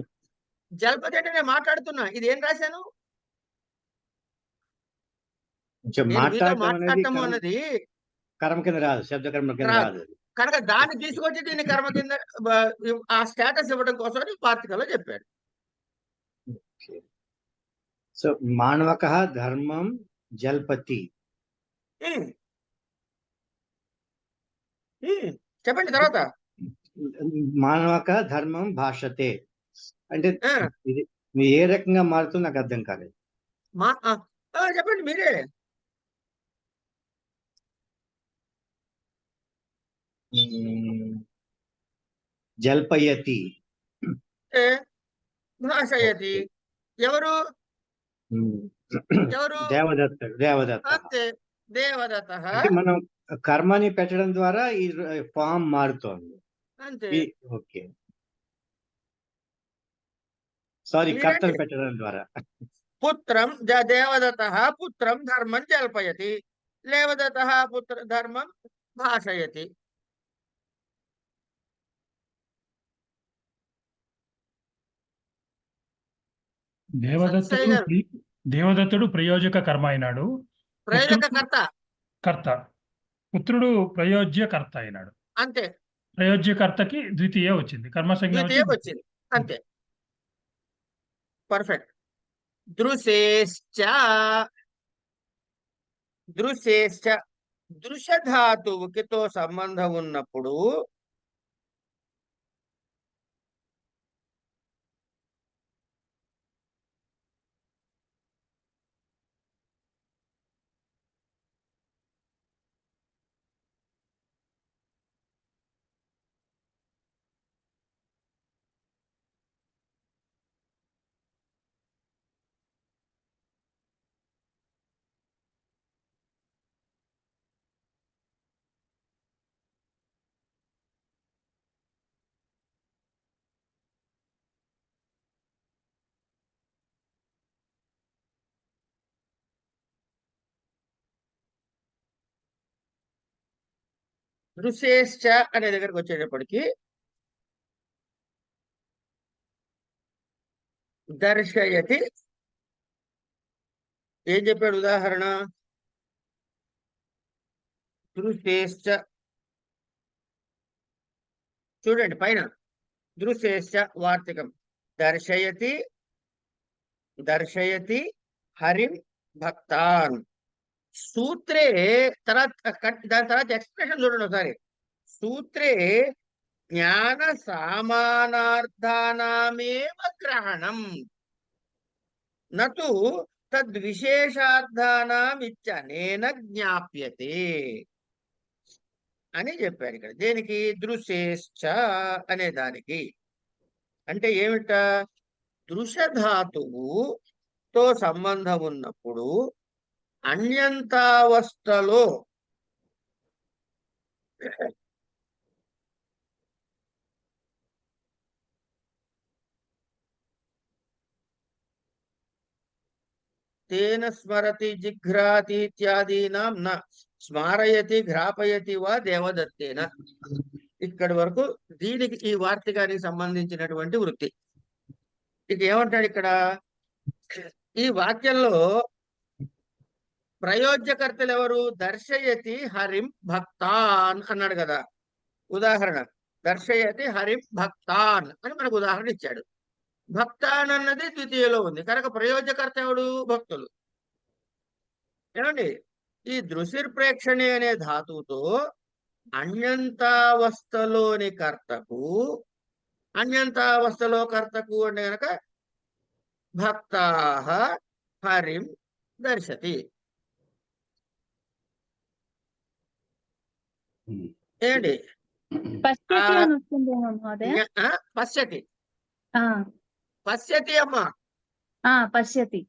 జలపతి అంటే నేను మాట్లాడుతున్నా, ఇది ఏం రాశాను? నేను మీతో మాట్లాడటం అనేది మాట్లాడటము అన్నది కర్మ కింద రాదు, శబ్ద కర్మ కింద రాదు. రాదు. కనుక దాన్ని తీసుకొచ్చి దీన్ని కర్మ కింద ఆ స్టేటస్ ఇవ్వడం కోసం వార్తికలో చెప్పాడు. సో మానవక ధర్మం జల్పతి. చెప్పండి తర్వాత. మానవక ధర్మం భాషతే అంటే ఇది ఏ రకంగా మారుతుందో నాకు అర్థం కాలేదు. చెప్పండి మీరే. జల్పయతి, భాషయతి. ఎవరు? ఎవరు? దేవదత్త. అంతే, దేవదత్త. అంటే మనం కర్మని పెట్టడం ద్వారా ఈ ఫామ్ మారుతోంది. అంతే. ఓకే, సారీ, కర్తను పెట్టడం ద్వారా. పుత్రం దేవదత్త పుత్రం ధర్మం జల్పయతి, దేవదత్త పుత్ర ధర్మం భాషయతి. దేవదత్తుడు ప్రయోజక కర్మ అయినాడు. కర్త. పుత్రుడు ప్రయోజ్యకర్త అయినాడు. అంతే. ప్రయోజ్యకర్తకి ద్వితీయ వచ్చింది, కర్మసంజ్ఞ వచ్చింది. అంతే, పర్ఫెక్ట్. దృశేశ్చ దృశ్యధాతువుకితో సంబంధం ఉన్నప్పుడు దృశ్యేశ్చ అనే దగ్గరకు వచ్చేటప్పటికి దర్శయతి ఏం చెప్పాడు ఉదాహరణ? దృశ్యేశ్చ చూడండి పైన, దృశ్యేశ్చ వార్తికం. దర్శయతి హరిం భక్తాన్. సూత్రే దాని తర్వాత ఎక్స్ప్రెషన్ చూడండి ఒకసారి. సూత్రే జ్ఞాన సామానార్థానామేవ గ్రహణం నతు తద్విశేషార్థానామిత్యనేన జ్ఞాప్యతే అని చెప్పారు ఇక్కడ. దేనికి? దృశ్యేశ్చ అనే దానికి. అంటే ఏమిట? దృశ్యధాతువుతో సంబంధం ఉన్నప్పుడు అన్యంతావస్థలో తేన స్మరతి జిఘ్రాతి ఇత్యాదీనాం న స్మారయతి ఘ్రాపయతి వా దేవదత్తేన. ఇక్కడి వరకు దీనికి ఈ వార్తికానికి సంబంధించినటువంటి వృత్తి. ఇక ఏమంటాడు ఇక్కడ? ఈ వాక్యంలో ప్రయోజ్యకర్తలు ఎవరు? దర్శయతి హరిం భక్తాన్ అన్నాడు కదా. ఉదాహరణ, దర్శయతి హరిం భక్తాన్ అని మనకు ఉదాహరణ ఇచ్చాడు. భక్తాన్ అన్నది ద్వితీయలో ఉంది కనుక ప్రయోజ్యకర్త ఎవడు? భక్తులు. ఏమండి, ఈ దృశిర్ప్రేక్షణి అనే ధాతువుతో అన్యంతావస్థలోని కర్తకు, అన్యంతావస్థలో కర్తకు అంటే కనుక భక్తాః హరిం దర్శతి. ఏంటి పశ్యతి అని వస్తుందేమో మహోదయ. పశ్యతి ఆ, పశ్యతి అమ్మ పశ్యతి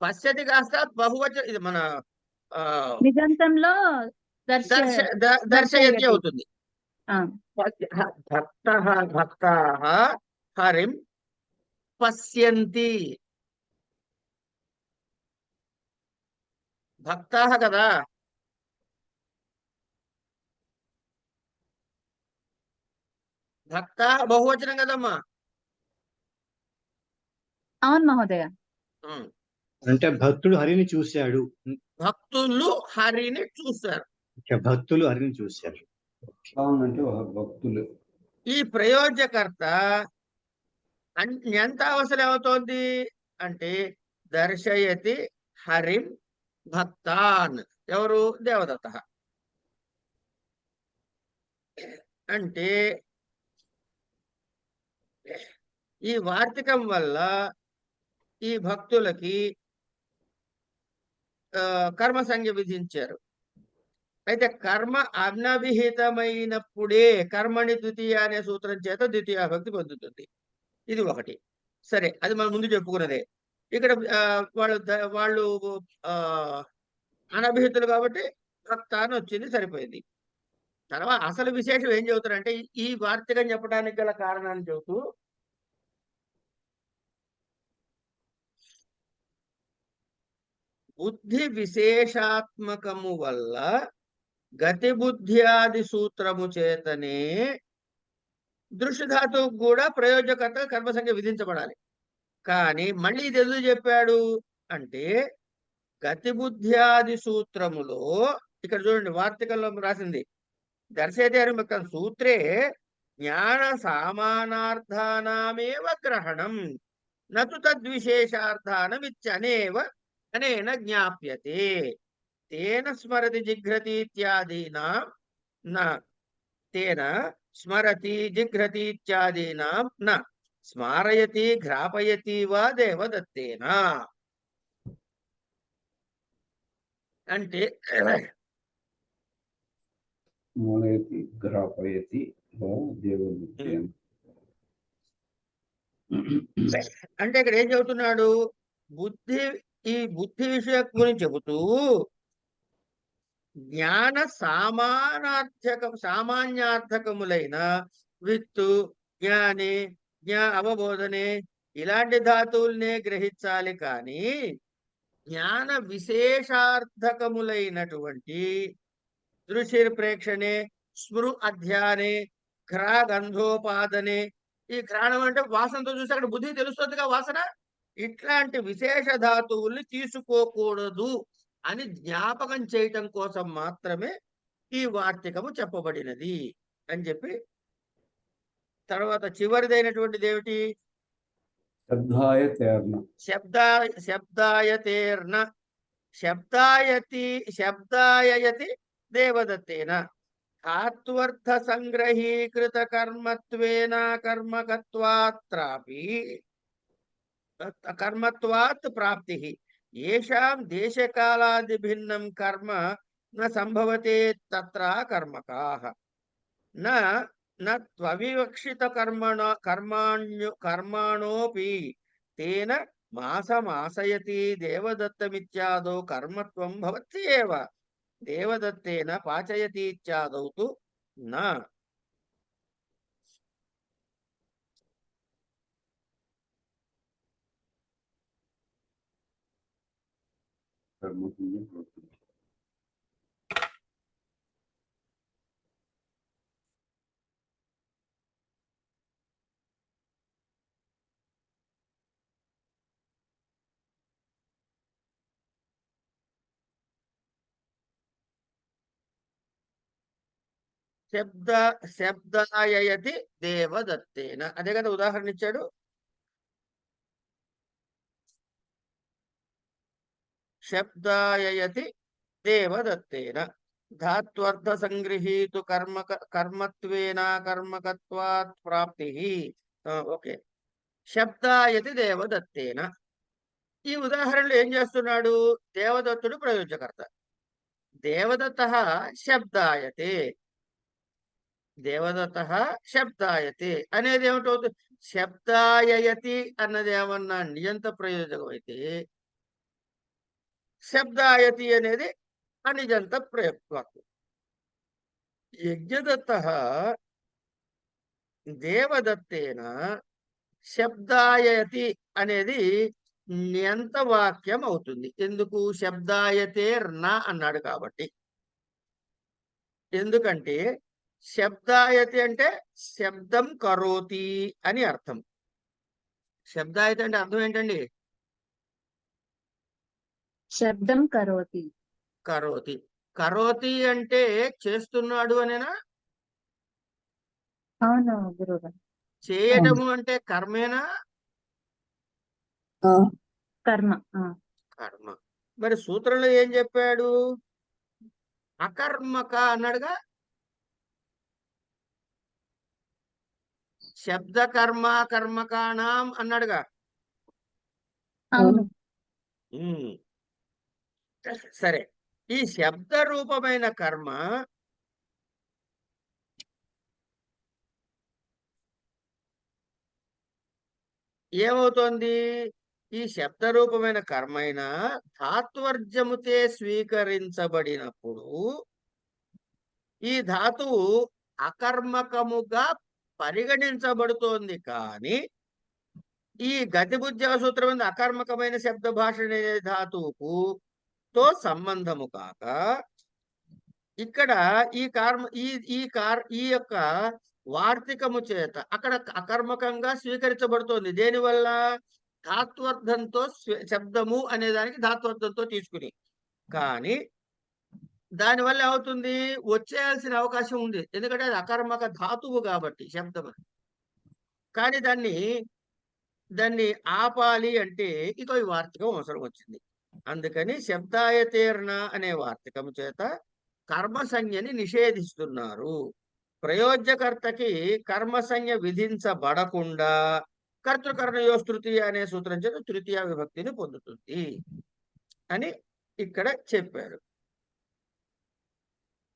పశ్యతి కాస్త బహువచనం ఇది మన నిజంతంలో దర్శయతి అవుతుంది. ఆ, భక్తాః హరిం పశ్యంతి. భక్తాః కదా, భక్తాః బహువచనం కదమ్మా. అవును మహోదయ. అంటే భక్తుడు హరిని చూశాడు. భక్తులు హరిని చూశారు. భక్తులు హరిని చూశారు. అవునంటే భక్తులు. ఈ ప్రయోజ్యకర్త ఎంత అవసరం ఏమవుతోంది అంటే దర్శయతి హరిం భక్తాన్. ఎవరు? దేవదత్త. అంటే ఈ వార్తికం వల్ల ఈ భక్తులకి కర్మ సంజ్ఞ విధించారు. అయితే కర్మ అనభిహితమైనప్పుడే కర్మని ద్వితీయ అనే సూత్రం చేత ద్వితీయ భక్తి పొందుతుంది. ఇది ఒకటి. సరే, అది మనం ముందు చెప్పుకున్నదే. ఇక్కడ వాళ్ళు అనభిహితులు కాబట్టి భక్త అని వచ్చింది, సరిపోయింది. తర్వాత అసలు విశేషం ఏం చెబుతారంటే ఈ వార్తికం చెప్పడానికి గల కారణాన్ని చెబుతూ బుద్ధి విశేషాత్మకము వల్ల గతి బుద్ధ్యాది సూత్రము చేతనే దృశ్యధాతువు కూడా ప్రయోజకర్త కర్మ సంఖ్య విధించబడాలి. కానీ మళ్ళీ ఇది ఎందుకు చెప్పాడు అంటే గతి బుద్ధ్యాది సూత్రములో ఇక్కడ చూడండి, వార్తికంలో రాసింది దర్శయతే అని మొత్తం సూత్రే జ్ఞాన సామానార్థానామేవ గ్రహణం నతు తద్విశేషార్థానమిత్యనేవ అనేన జ్ఞాప్యతే తేన స్మరతి జిఘ్రతి ఇత్యాదీనాం న తేన స్మరతి జిఘ్రతి ఇత్యాదీనాం న స్మారయతి ఘ్రాపయతి వా దేవదత్తేన. అంటే మూలయతి గ్రాపయతి దేవదత్తేన. అంటే ఇక్కడ ఏం చెబుతున్నాడు? ఈ బుద్ధి విషయం గురించి చెబుతూ జ్ఞాన సామాన్యార్థకములైన విత్తు, జ్ఞాని, అవబోధనే ఇలాంటి ధాతువుల్నే గ్రహించాలి. కానీ జ్ఞాన విశేషార్థకములైనటువంటి దృశ్య ప్రేక్షణే, స్మృ అధ్యానే, ఘ్రా గంధోపాదనే, ఈ ఘ్రాణం అంటే వాసనతో చూసి అక్కడ బుద్ధి తెలుస్తుందిగా వాసన, ఇట్లాంటి విశేష ధాతువుల్ని తీసుకోకూడదు అని జ్ఞాపకం చేయటం కోసం మాత్రమే ఈ వార్తికము చెప్పబడినది అని చెప్పి తర్వాత చివరిదైనటువంటిది ఏమిటి? శబ్దాయతేర్న శబ్దాయయతి దేవదత్తేన ధాత్వర్థ సంగ్రహీకృత కర్మత్వేన కర్మత్వాత్ ప్రాప్తి ఏషాం దేశకాలాది భిన్నం కర్మ న సంభవతే తత్ర కర్మకాః న త్వవివక్షిత కర్మాణోపి తేన మాసమాసయతి దేవదత్తమిత్యాదౌ కర్మత్వం భవత్యేవ దేవదత్తేన పాచయతి ఇత్యాదౌ తు న. శబ్దాయయతి దేవదత్తేన, అదే కదా ఉదాహరణ ఇచ్చాడు. శబ్దాయయతి దేవదత్తేన ధాత్వర్థ సంగృహీతు కర్మత్వేన కర్మకత్వాత్ ప్రాప్తి. ఓకే, శబ్దాయతి దేవదత్తేన. ఈ ఉదాహరణలో ఏం చేస్తున్నాడు? దేవదత్తుడు ప్రయోజకర్త, దేవదత్త శబ్దాయతే. దేవదత్త శబ్దాయతి అనేది ఏమిటవుతుంది? శబ్దాయతి అన్నది ఏమన్నా నియంత ప్రయోజకం అయితే శబ్దాయతి అనేది అనిజంత ప్రయోజకం. యజ్ఞదత్త దేవదత్తేన శబ్దాయతి అనేది నియంత వాక్యం అవుతుంది. ఎందుకు? శబ్దాయతే న అన్నాడు కాబట్టి. ఎందుకంటే శబ్దాయతి అంటే శబ్దం కరోతి అని అర్థం. శబ్దాయతి అంటే అర్థం ఏంటండి? శబ్దం కరోతి. కరోతి. కరోతి అంటే చేస్తున్నాడు అనేనా? అవును గురుగారు. చేయటము అంటే కర్మేనా? కర్మ. కర్మ. మరి సూత్రంలో ఏం చెప్పాడు? అకర్మక అన్నాడుగా. శబ్ద కర్మ కర్మకాణం అన్నాడుగా. అవును. సరే, ఈ శబ్ద రూపమైన కర్మ ఏమవుతోంది? ఈ శబ్ద రూపమైన కర్మ అయినా ధాత్వర్జముతే స్వీకరించబడినప్పుడు ఈ ధాతువు అకర్మకముగా పరిగణించబడుతోంది. కానీ ఈ గతిబుద్ధి సూత్రం అకర్మకమైన శబ్ద భాష అనే ధాతువుకు తో సంబంధము కాక ఇక్కడ ఈ యొక్క వార్తికము చేత అక్కడ అకర్మకంగా స్వీకరించబడుతోంది. దేనివల్ల? ధాత్వర్థంతో శబ్దము అనే దానికి ధాత్వర్థంతో తీసుకుని. కానీ దానివల్ల ఏమవుతుంది? వచ్చేయాల్సిన అవకాశం ఉంది. ఎందుకంటే అది అకర్మక ధాతువు కాబట్టి శబ్దం. కానీ దాన్ని ఆపాలి అంటే ఇక ఈ వార్తికం అవసరం వచ్చింది. అందుకని శబ్దాయతీర్ణ అనే వార్తికం చేత కర్మసంజ్ఞని నిషేధిస్తున్నారు. ప్రయోజ్యకర్తకి కర్మసంజ్ఞ విధించబడకుండా కర్తృకర్ణయోస్ తృతీయ అనే సూత్రం చేత తృతీయ విభక్తిని పొందుతుంది అని ఇక్కడ చెప్పారు.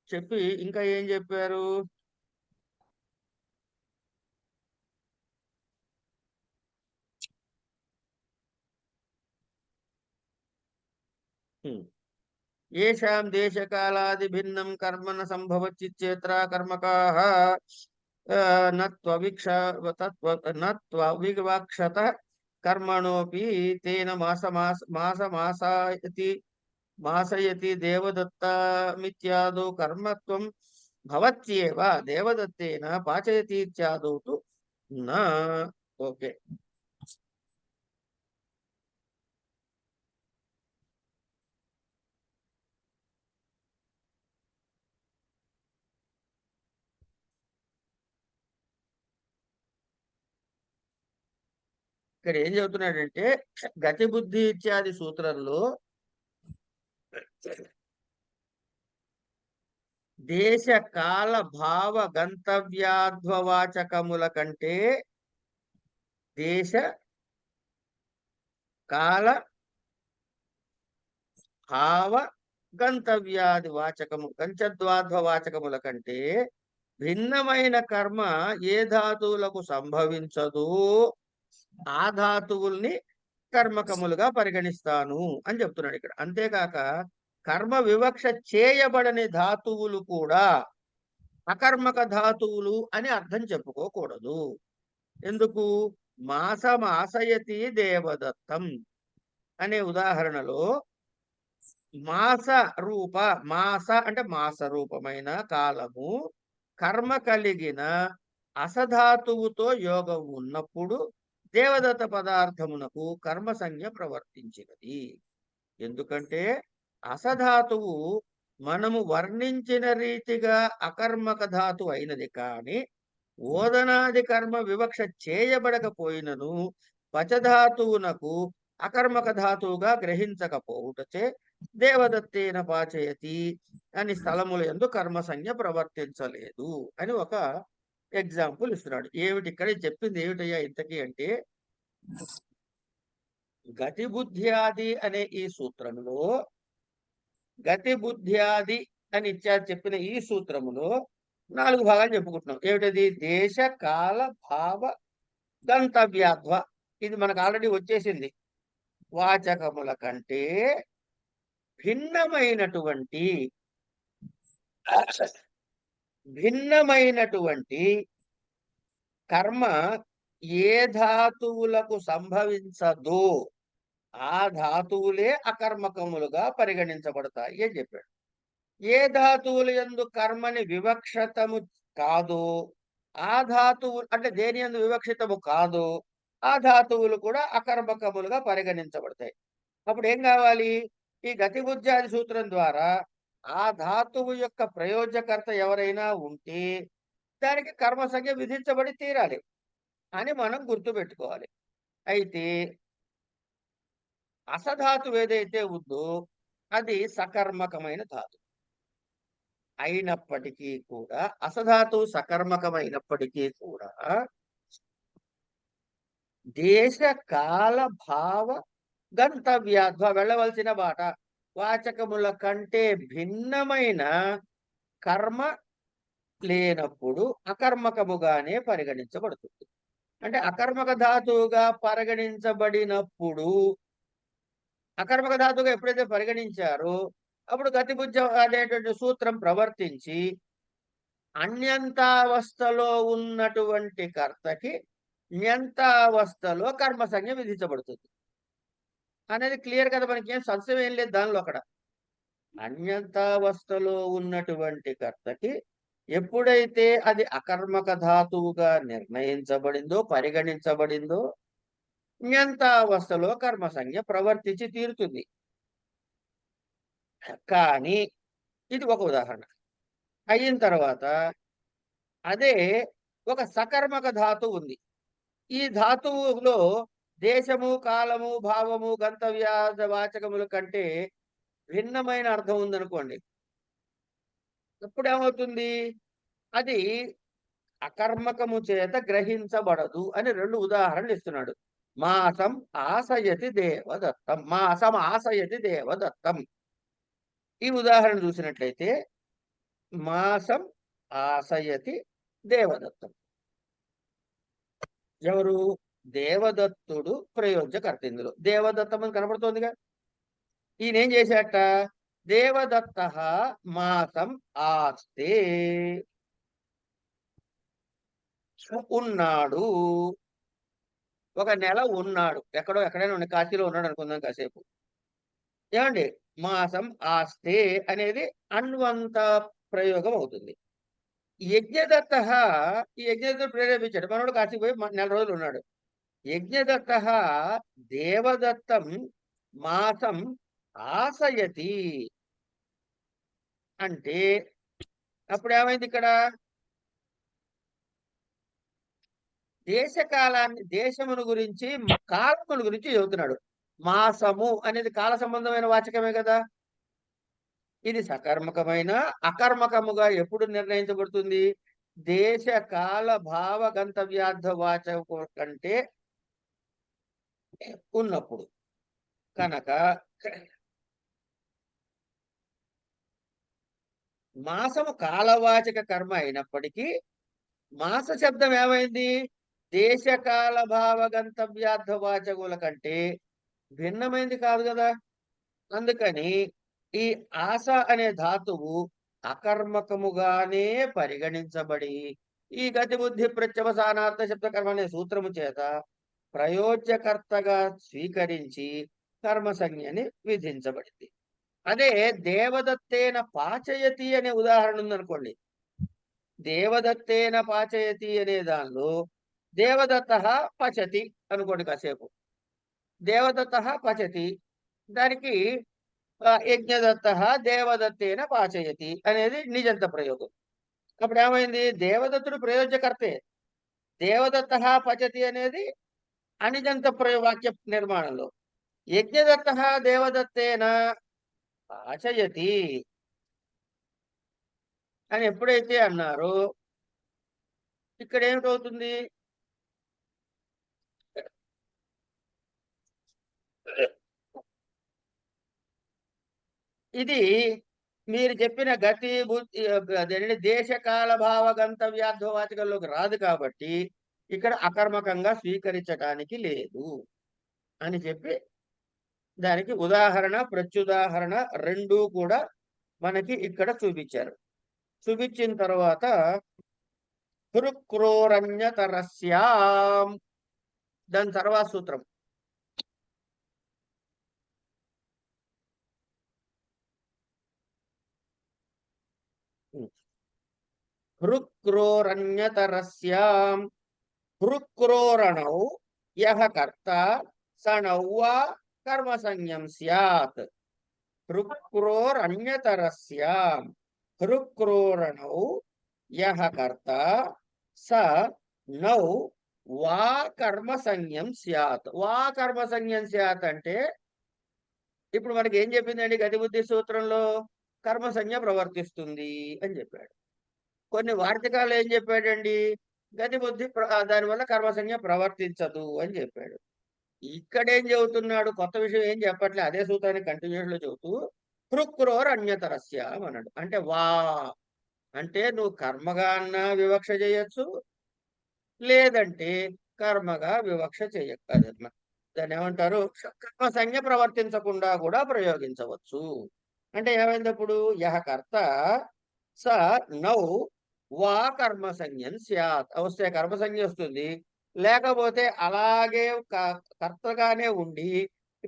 చెప్పి ఇంకా ఏం చెప్పారు? ఏషాం దేశకాలాది భిన్నం కర్మణ సంభవచ్చిత్యేత్ర కర్మకాః నత్వవివక్షత కర్మణోపి తేన మాసయతి దేవదత్తమిత్యాదో కర్మత్వం భవత్యేవ దేవదత్తేన పాచయతి ఇత్యాదో తు నా. ఓకే, ఇక్కడ ఏం చెబుతున్నాడంటే గతి బుద్ధి ఇత్యాది సూత్రంలో దేశ కాల భావ గంతవ్యాధ్వవాచకముల కంటే దేశ కాల భావ గంతవ్యాది గంచద్వాధ్వవాచకముల కంటే భిన్నమైన కర్మ ఏ ధాతువులకు సంభవించదు ఆ ధాతువుల్ని కర్మకములుగా పరిగణిస్తాను అని చెప్తున్నాడు ఇక్కడ. అంతేకాక కర్మ వివక్ష చేయబడని ధాతువులు కూడా అకర్మక ధాతువులు అని అర్థం చెప్పుకోకూడదు. ఎందుకు? మాసయతి దేవదత్తం అనే ఉదాహరణలో మాస అంటే మాస రూపమైన కాలము కర్మ కలిగిన అసధాతువుతో యోగం ఉన్నప్పుడు దేవదత్త పదార్థమునకు కర్మ సంజ్ఞ ప్రవర్తించినది. ఎందుకంటే అసధాతువు మనము వర్ణించిన రీతిగా అకర్మక ధాతు అయినది. కానీ ఓదనాది కర్మ వివక్ష చేయబడకపోయినను పచధాతువునకు అకర్మక ధాతువుగా గ్రహించకపోవుటచే దేవదత్తేన పాచయతి అని స్థలముల యందు కర్మ సంజ్ఞ ప్రవర్తించలేదు అని ఒక ఎగ్జాంపుల్ ఇస్తున్నాడు. ఏమిటి ఇక్కడ చెప్పింది? ఏమిటయ్యా ఇంతకీ అంటే గతి బుద్ధ్యాది అనే ఈ సూత్రంలో గతి బుద్ధ్యాది అని ఇచ్చారు చెప్పిన ఈ సూత్రములో 4 భాగాలు చెప్పుకుంటున్నాం. ఏమిటది? దేశ కాల భావ గంతవ్యాధ్వ. ఇది మనకు ఆల్రెడీ వచ్చేసింది. వాచకముల కంటే భిన్నమైనటువంటి కర్మ ఏ ధాతువులకు సంభవించదో ఆ ధాతువులే అకర్మకములుగా పరిగణించబడతాయి అని చెప్పాడు. ఏ ధాతువులు యందు కర్మని వివక్షితము కాదో ఆ ధాతువు అంటే దేని యందు వివక్షితము కాదో ఆ ధాతువులు కూడా అకర్మకములుగా పరిగణించబడతాయి. అప్పుడు ఏం కావాలి? ఈ గతిబుద్ధ్యాది సూత్రం ద్వారా ఆ ధాతువు యొక్క ప్రయోజకర్త ఎవరైనా ఉంటే దానికి కర్మ సంజ్ఞ విధించబడి తీరాలి అని మనం గుర్తుపెట్టుకోవాలి. అయితే అసధాతువు ఏదైతే ఉందో అది సకర్మకమైన ధాతు అయినప్పటికీ కూడా, అసధాతువు సకర్మకమైనప్పటికీ కూడా దేశ కాల భావ గంతవ్యాధ్వ వెళ్ళవలసిన బాట వాచకముల కంటే భిన్నమైన కర్మ లేనప్పుడు అకర్మకముగానే పరిగణించబడుతుంది. అంటే అకర్మక ధాతువుగా పరిగణించబడినప్పుడు అకర్మక ధాతువుగా ఎప్పుడైతే పరిగణించారో అప్పుడు గతిబుద్ధి అనేటువంటి సూత్రం ప్రవర్తించి అన్యంతావస్థలో ఉన్నటువంటి కర్తకి న్యంతావస్థలో కర్మ సంజ్ఞ విధించబడుతుంది అనేది క్లియర్ కదా. మనకి ఏం సంశయం ఏం లేదు దానిలో. అక్కడ అన్యంతావస్థలో ఉన్నటువంటి కర్తకి ఎప్పుడైతే అది అకర్మక ధాతువుగా నిర్ణయించబడిందో పరిగణించబడిందో న్యంతావస్థలో కర్మ సంజ్ఞ ప్రవర్తించి తీరుతుంది. కానీ ఇది ఒక ఉదాహరణ. అయిన తర్వాత అదే ఒక సకర్మక ధాతువు ఉంది. ఈ ధాతువులో దేశము కాలము భావము గంతవ్య వాచకముల కంటే భిన్నమైన అర్థం ఉందనుకోండి. ఇప్పుడు ఏమవుతుంది? అది అకర్మకము చేత గ్రహించబడదు అని 2 ఉదాహరణలు ఇస్తున్నాడు. మాసం ఆశయతి దేవదత్తం, మాసం ఆశయతి దేవదత్తం. ఈ ఉదాహరణ చూసినట్లయితే మాసం ఆశయతి దేవదత్తం. ఎవరు? దేవదత్తుడు ప్రయోజకర్త. ఇందులో దేవదత్తం అని కనబడుతోందిగా. ఈయన ఏం చేశాట? దేవదత్త మాసం ఆస్తే ఉన్నాడు, ఒక నెల ఉన్నాడు. ఎక్కడైనా ఉన్నాడు, కాశీలో ఉన్నాడు అనుకుందాం కాసేపు. ఏమండి? మాసం ఆస్తే అనేది అన్వంత ప్రయోగం అవుతుంది. యజ్ఞదత్త, ఈ యజ్ఞదత్తుడు ప్రేరేపించాడు. మనోడు కాశీకి పోయి నెల రోజులు ఉన్నాడు. యజ్ఞదత్త దేవదత్తం మాసం ఆశయతి అంటే అప్పుడు ఏమైంది? ఇక్కడ దేశకాలాన్ని దేశమును గురించి కాలమును గురించి చెబుతున్నాడు. మాసము అనేది కాల సంబంధమైన వాచకమే కదా. ఇది సకర్మకమైన అకర్మకముగా ఎప్పుడు నిర్ణయించబడుతుంది? దేశ కాల భావ గంతవ్యార్థ వాచకం కంటే ఉన్నప్పుడు. కనుక మాసము కాలవాచక కర్మ అయినప్పటికీ మాస శబ్దం ఏమైంది? దేశకాల భావ గంతవ్యార్థ వాచకుల కంటే భిన్నమైంది కాదు కదా. అందుకని ఈ ఆశ అనే ధాతువు అకర్మకముగానే పరిగణించబడి ఈ గతిబుద్ధి ప్రత్యవసానార్థ శబ్దకర్మ అనే సూత్రము చేత ప్రయోజ్యకర్తగా స్వీకరించి కర్మ సంజ్ఞని విధించబడింది. అదే దేవదత్తేన పాచయతి అనే ఉదాహరణ ఉందనుకోండి. దేవదత్తేన పాచయతి అనే దానిలో దేవదత్త పచతి అనుకోండి కాసేపు. దేవదత్త పచతి, దానికి యజ్ఞదత్త దేవదత్తేన పాచయతి అనేది నిజంత ప్రయోగం. అప్పుడు ఏమైంది? దేవదత్తుడు ప్రయోజకర్తే, దేవదత్త పచతి అనేది అనిజంత వాక్య నిర్మాణంలో. యజ్ఞదత్త దేవదత్తేన పాచయతి అని ఎప్పుడైతే అన్నారో ఇక్కడ ఏమిటవుతుంది? ఇది మీరు చెప్పిన గతి బుద్ధి అదేంటి దేశకాల భావ గంతవ్యార్థవాచకంలోకి రాదు కాబట్టి ఇక్కడ అకర్మకంగా స్వీకరించడానికి లేదు అని చెప్పి దానికి ఉదాహరణ ప్రత్యుదాహరణ రెండూ కూడా మనకి ఇక్కడ చూపించారు. చూపించిన తర్వాత హృక్రోరణ్యతరస్యాం దాని తర్వాత సూత్రం హృక్రోరణ్యతరస్యాం హృక్రోరణౌ యః కర్త సణౌ వా కర్మసంజ్ఞం స్యాత్. హృక్రోరణ్యతరస్యాం హృక్రోరణౌ యః కర్త స నౌ వా కర్మసంజ్ఞం స్యాత్. వా కర్మసంజ్ఞం స్యాత్ అంటే ఇప్పుడు మనకి ఏం చెప్పిందండి గతిబుద్ధి సూత్రంలో? కర్మసంజ్ఞ ప్రవర్తిస్తుంది అని చెప్పాడు. కొన్ని వార్తికాలు ఏం చెప్పాడండి? గతిబుద్ధి దానివల్ల కర్మసంజ్ఞ ప్రవర్తించదు అని చెప్పాడు. ఇక్కడేం చెబుతున్నాడు? కొత్త విషయం ఏం చెప్పట్లే, అదే సూత్రాన్ని కంటిన్యూస్ లో చెబుతూ హృక్రోర్ అన్యతరస్యాం అన్నాడు. అంటే వా అంటే నువ్వు కర్మగా అన్నా వివక్ష చేయొచ్చు, లేదంటే కర్మగా వివక్ష చేయక దాన్ని ఏమంటారు? కర్మసంజ్ఞ ప్రవర్తించకుండా కూడా ప్రయోగించవచ్చు. అంటే ఏమైందప్పుడు? యః కర్త స నౌ వా కర్మసంజ్ఞం స్యాత్. వస్తే కర్మసంజ్ఞ వస్తుంది, లేకపోతే అలాగే కర్తగానే ఉండి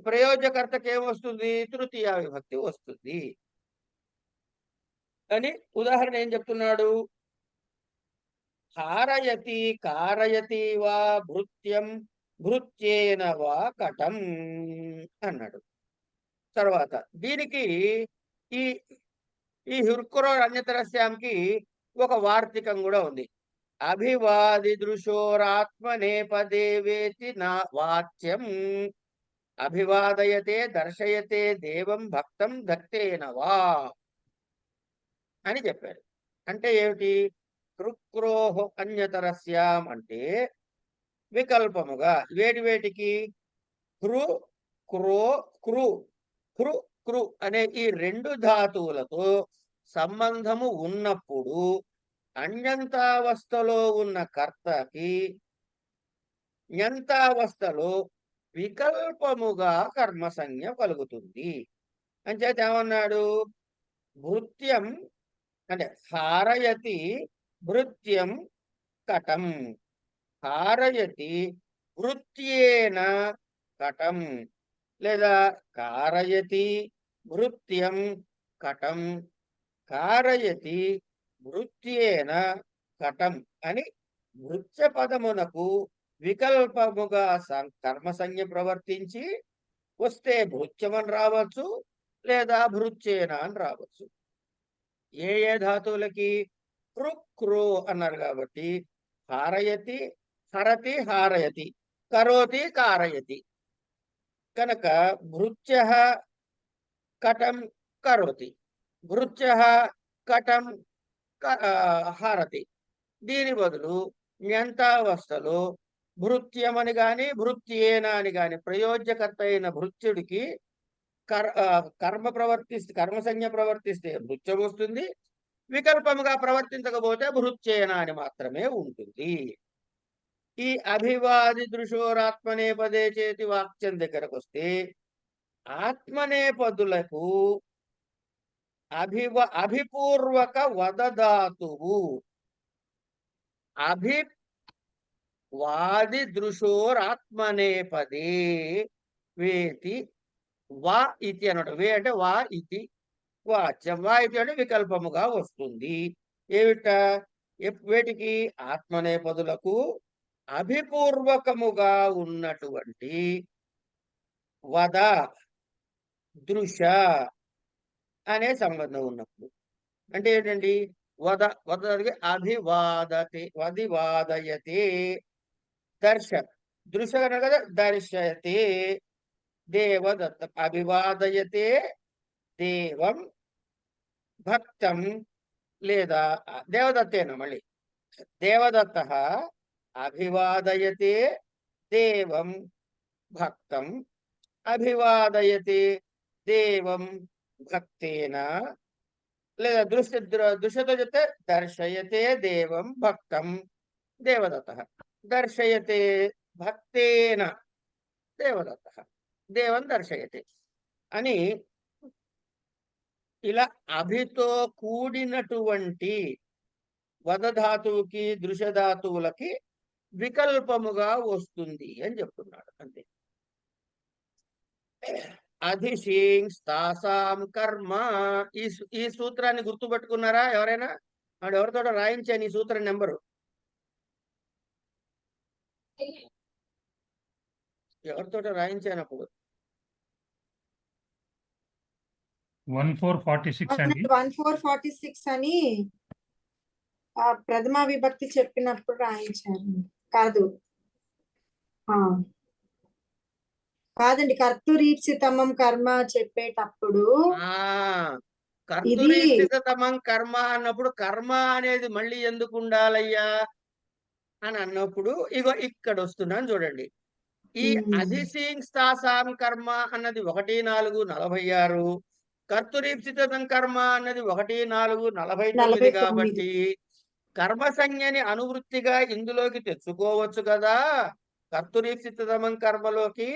ప్రయోజకర్తకి ఏమొస్తుంది? తృతీయ విభక్తి వస్తుంది అని ఉదాహరణ ఏం చెప్తున్నాడు? హారయతి కారయతి వా భృత్యం భృత్యేన వా కటం అన్నాడు. తర్వాత దీనికి ఈ ఈ హృక్రో అన్యతరస్యాంకి ఒక వార్తికం కూడా ఉంది. అభివాది దృశోరాత్మనేపదే వేతి నా వాచ్యం అభివాదయతే దర్శయతే దేవం భక్తం దత్తేన వా అని చెప్పారు. అంటే ఏమిటి? హృక్రోహ అన్యతరస్యాం అంటే వికల్పముగా వేటికి? హృ క్రో కృ హృ కృ అనే ఈ రెండు ధాతువులతో సంబంధము ఉన్నప్పుడు అన్యంతావస్థలో ఉన్న కర్తకి న్యంతావస్థలో వికల్పముగా కర్మసంజ్ఞ కలుగుతుంది. అంచేత ఏమన్నాడు? భృత్యం అంటే హారయతి భృత్యం కటం, హారయతి భృత్యేన కటం, లేదా కారయతి భృత్యం కటం కారయతి భృత్యేన కటం అని భృత్య పదమునకు వికల్పముగా కర్మసంజ్ఞ ప్రవర్తించి వస్తే భృత్యమని రావచ్చు, లేదా భృత్యేన అని రావచ్చు. ఏ ఏ ధాతువులకి? హృక్రో అన్నారు కాబట్టి హారయతి హరతి హారయతి, కరోతి కారయతి. కనుక భృత్య కటం కరోతి, భృత్య కటం హారతి. దీని బదులు న్యంతావస్థలో భృత్యమని గాని భృత్యేన అని గాని ప్రయోజ్యకర్త అయిన భృత్యుడికి కర్మసంజ్ఞ ప్రవర్తిస్తే భృత్యం వస్తుంది, వికల్పముగా ప్రవర్తించకపోతే భృత్యేన అని మాత్రమే ఉంటుంది. ఈ అభివాది దృశోరాత్మనేపదే చేతి వాక్యం దగ్గరకు వస్తే ఆత్మనేపదులకు అభిపూర్వక వదధాతువు అభివాది దృశోరాత్మనేపదే వేతి వా ఇతి అన్నట్టు. వే అంటే వా ఇతి వాచ్యం, వా ఇతి అంటే వికల్పముగా వస్తుంది. ఏమిట? వేటికి? ఆత్మనేపదులకు అభిపూర్వకముగా ఉన్నటువంటి వద దృశ అనే సంబంధం ఉన్నప్పుడు. అంటే ఏంటండి? వద అభివాదతే వదివాదయతే దర్శ దృశ అన్నారు కదా, దర్శయతే దేవదత్త అభివాదయతే దేవం భక్తం, లేదా దేవదత్తేనా మళ్ళీ దేవదత్త అభివాదయతే దేవం భక్తం అభివాదయతే దేవం భక్తేన లేదా దృశ్యతో చెప్తే దర్శయతే దేవం భక్తం దేవదత్త, దర్శయతే భక్తేన దేవదత్త, దేవం దర్శయతే అని ఇలా అభితో కూడినటువంటి వదధాతువుకి దృశ్యధాతువులకి వికల్పముగా వస్తుంది అని చెప్తున్నాడు. అంతే. అధిశీంస్తాసాం కర్మ. ఈ సూత్రాన్ని గుర్తుపెట్టుకున్నారా ఎవరైనా? వాడు ఎవరితో రాయించాను ఈ సూత్రం నెంబరు. ఎవరితో రాయించానప్పుడు 1446 అండి. 1446 అని ఆ ప్రథమ విభక్తి చెప్పినప్పుడు రాయించారు. కాదు, కాదండి, కర్తృరీప్సితమం కర్మ చెప్పేటప్పుడు కర్తృరీప్సితమం కర్మ అన్నప్పుడు కర్మ అనేది మళ్ళీ ఎందుకు ఉండాలయ్యా అని అన్నప్పుడు ఇగో ఇక్కడ వస్తున్నాను చూడండి. ఈ అధిశీంస్తాసాం కర్మ అన్నది 1:4:46, కర్తృరీప్సితం కర్మ అన్నది 1:4:49 కాబట్టి కర్మ సంజ్ఞని అనువృత్తిగా ఇందులోకి తెచ్చుకోవచ్చు కదా. కర్తృరీప్సితమం కర్మలోకి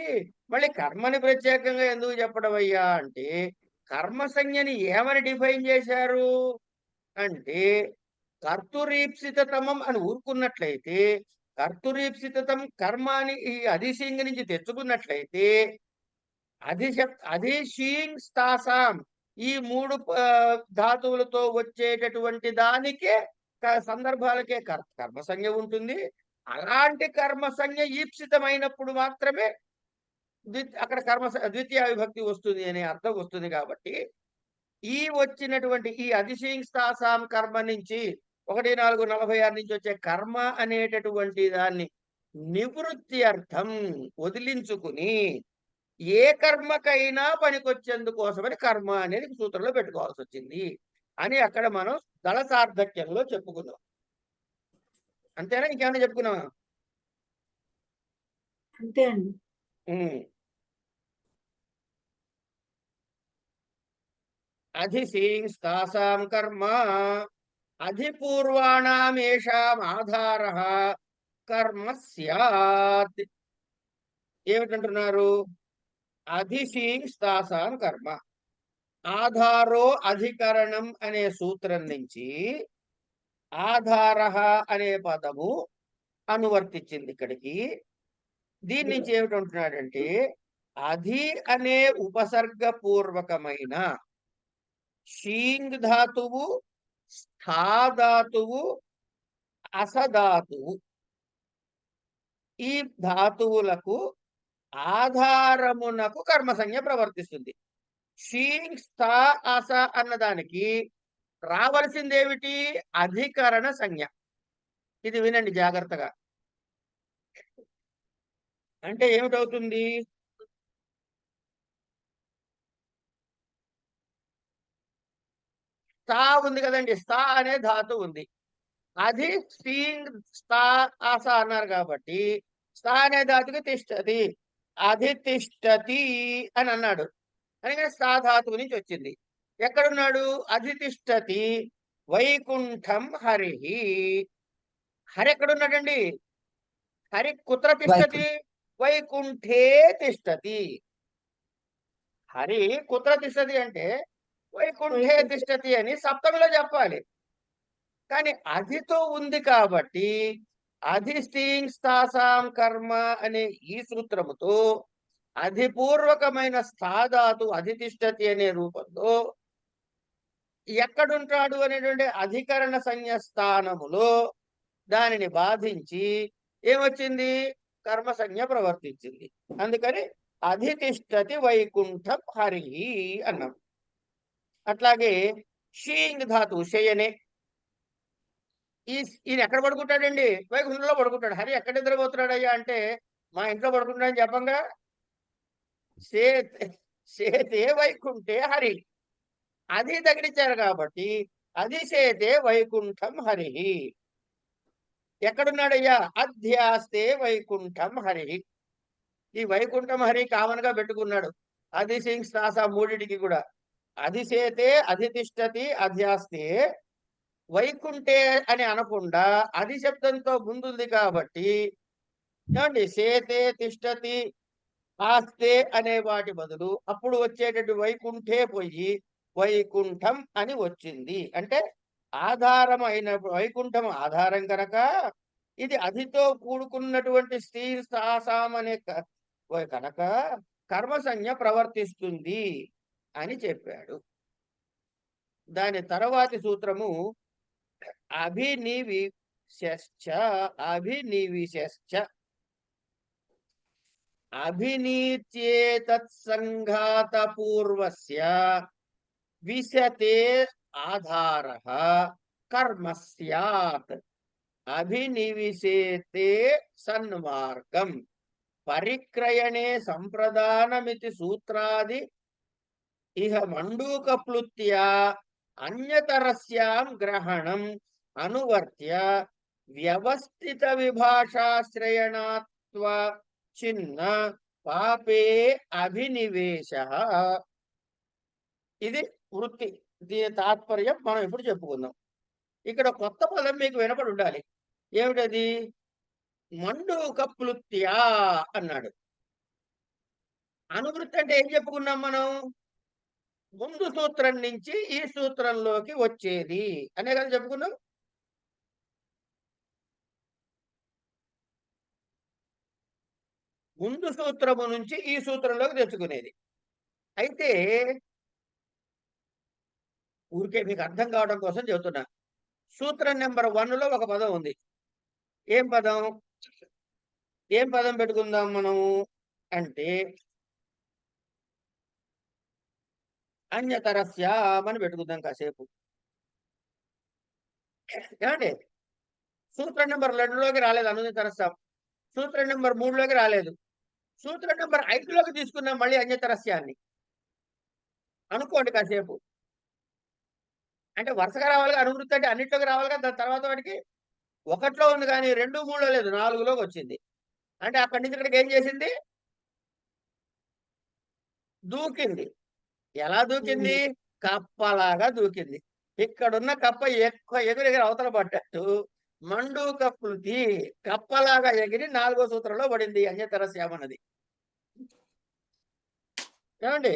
మళ్ళీ కర్మని ప్రత్యేకంగా ఎందుకు చెప్పడం అయ్యా అంటే, కర్మ సంజ్ఞని ఏమని డిఫైన్ చేశారు అంటే, కర్తృరీప్సితమం అని ఊరుకున్నట్లయితే, కర్తృరీప్సితం కర్మ అని ఈ అధిశీంగ్ నుంచి తెచ్చుకున్నట్లయితే, అధిశీంస్తాసాం ఈ 3 ధాతువులతో వచ్చేటటువంటి దానికే సందర్భాలకే కర్మ సంజ్ఞ ఉంటుంది. అలాంటి కర్మ సంజ్ఞ ఈప్సితమైనప్పుడు మాత్రమే అక్కడ ద్వితీయ విభక్తి వస్తుంది అనే అర్థం వస్తుంది. కాబట్టి ఈ వచ్చినటువంటి ఈ అధిశీంస్తాసాం కర్మ నుంచి 1:4:46 నుంచి వచ్చే కర్మ అనేటటువంటి దాన్ని నివృత్తి అర్థం వదిలించుకుని ఏ కర్మకైనా పనికొచ్చేందుకోసమని కర్మ అనేది సూత్రంలో పెట్టుకోవాల్సి వచ్చింది అని అక్కడ మనం దళ సార్థక్యంలో చెప్పుకున్నాం. అంతేనా, ఇంకేమైనా చెప్పుకున్నావా? అంతే అండి. అధిశీంస్తాసాం కర్మ అధిపూర్వాణామేషాం ఆధారః కర్మ స్యాత్. ఏమిటంటున్నారు? అధిశీంస్తాసాం కర్మ, ఆధారో అధికరణం అనే సూత్రం నుంచి ఆధారః అనే పదము అనువర్తించింది ఇక్కడికి. దీని నుంచి ఏమిటంటున్నాడంటే, అధి అనే ఉపసర్గ పూర్వకమైన షీంగ్ ధాతువు, స్థా ధాతువు, అసధాతువు, ఈ ధాతువులకు ఆధారమునకు కర్మ సంజ్ఞ ప్రవర్తిస్తుంది. షీంగ్ స్థా అస అన్నదానికి రావలసిందేమిటి? అధికరణ సంజ్ఞ. ఇది వినండి జాగ్రత్తగా. అంటే ఏమిటవుతుంది? స్థా ఉంది కదండి, స్థా అనే ధాతు ఉంది. అది షీంగ్ స్థా ఆస అన్నారు కాబట్టి స్థా అనే ధాతుకి తిష్టతి, అధితిష్టతి అని అన్నాడు. అందుకని స్థా ధాతువు నుంచి వచ్చింది. ఎక్కడున్నాడు? అధితిష్టతి వైకుంఠం హరిహి. హరి ఎక్కడున్నాడండి? హరి కుత్ర తిష్టతి? వైకుంఠే తిష్టతి. హరి కుత్ర తిష్టతి అంటే వైకుంఠే తిష్టతి అని సప్తమిలో చెప్పాలి. కానీ అధితో ఉంది కాబట్టి అధిశీంస్తాసాం కర్మ అనే ఈ సూత్రముతో అధిపూర్వకమైన స్థాధాతు అధితిష్టతి అనే రూపంలో ఎక్కడుంటాడు అనేటువంటి అధికరణ సంజ్ఞ స్థానములో దానిని బాధించి ఏమొచ్చింది? కర్మ సంజ్ఞ ప్రవర్తించింది. అందుకని అధితిష్టతి వైకుంఠం హరిహి అన్నాం. అట్లాగే షీంగ్ ధాతువు శయనే. ఈయన ఎక్కడ పడుకుంటాడండి? వైకుంఠంలో పడుకుంటాడు. హరి ఎక్కడ నిద్రపోతున్నాడయ్యా అంటే మా ఇంట్లో పడుకుంటాడని చెప్పంగా. సేతే వైకుంఠే హరి, అది తగిలించారు కాబట్టి అధిశేతే వైకుంఠం హరి. ఎక్కడున్నాడయ్యా? అధ్యాస్తే వైకుంఠం హరి. ఈ వైకుంఠం హరి కామన్ గా పెట్టుకున్నాడు అధిశీంస్తాస మూడిటికి కూడా. అధిసేతే అధితిష్టతి అధ్యాస్తే వైకుంఠే అని అనకుండా అధి శబ్దంతో ముందుంది కాబట్టి ఏమండి సేతే తిష్టతి ఆస్తే అనే వాటి బదులు అప్పుడు వచ్చేటట్టు వైకుంఠే పోయి వైకుంఠం అని వచ్చింది. అంటే ఆధారం అయిన వైకుంఠం ఆధారం కనుక ఇది అధితో కూడుకున్నటువంటి స్త్రీ సాసాం అనే కనుక కర్మసంజ్ఞ ప్రవర్తిస్తుంది అని చెప్పాడు. దాని తర్వాతి సూత్రము అభినివిశ్చ అభినివిశ్చ అభినీత్యేతత్సంఘాత పూర్వస్య విశతే ఆధారః కర్మ స్యాత్ అభినివిశేతే సన్మార్గం పరిక్రయణే సంప్రదానమితి సూత్రాది ఇహ మండూకప్లుత్యా అన్యతరస్యాం గ్రహణం అనువర్త్య వ్యవస్థిత విభాషాశ్రయణాత్వ చిన్న పాపే అభినివేశః. ఇది వృత్తి. దీని తాత్పర్యం మనం ఇప్పుడు చెప్పుకుందాం. ఇక్కడ కొత్త పదం మీకు వినపడి ఉండాలి. ఏమిటది? మండూకప్లుత్యా అన్నాడు. అనువృత్తి అంటే ఏం చెప్పుకున్నాం మనం? ముందు సూత్రం నుంచి ఈ సూత్రంలోకి వచ్చేది అనే కదా చెప్పుకున్నాం. ముందు సూత్రము నుంచి ఈ సూత్రంలోకి తెచ్చుకునేది. అయితే ఊరికే మీకు అర్థం కావడం కోసం చెబుతున్నా. సూత్రం నెంబర్ 1లో ఒక పదం ఉంది. ఏం పదం? ఏం పదం పెట్టుకుందాం మనము అంటే అన్యతరస్యామని పెట్టుకుందాం కాసేపు. ఏమండి? సూత్రం నెంబర్ 2లోకి రాలేదు అన్యతరస్యాం. సూత్రం నెంబర్ 3లోకి రాలేదు. సూత్రం నెంబర్ 5లోకి తీసుకున్నాం మళ్ళీ అన్యతరస్యాన్ని అనుకోండి కాసేపు. అంటే వరుసగా రావాలిగా. అనువృత్తి అంటే అన్నిట్లోకి రావాలిగా. దాని తర్వాత వాటికి 1లో ఉంది కానీ 2, 3లో లేదు, 4లోకి వచ్చింది. అంటే అక్కడి నుంచి ఇక్కడికి ఏం చేసింది? దూకింది. ఎలా దూకింది? కప్పలాగా దూకింది. ఇక్కడున్న కప్ప ఎక్కువ ఎగిరి అవతల పడ్డట్టు మండూకప్లుతి కప్పలాగా ఎగిరి 4వ సూత్రంలో పడింది అన్యతరస్యామన్నది. ఏమండి?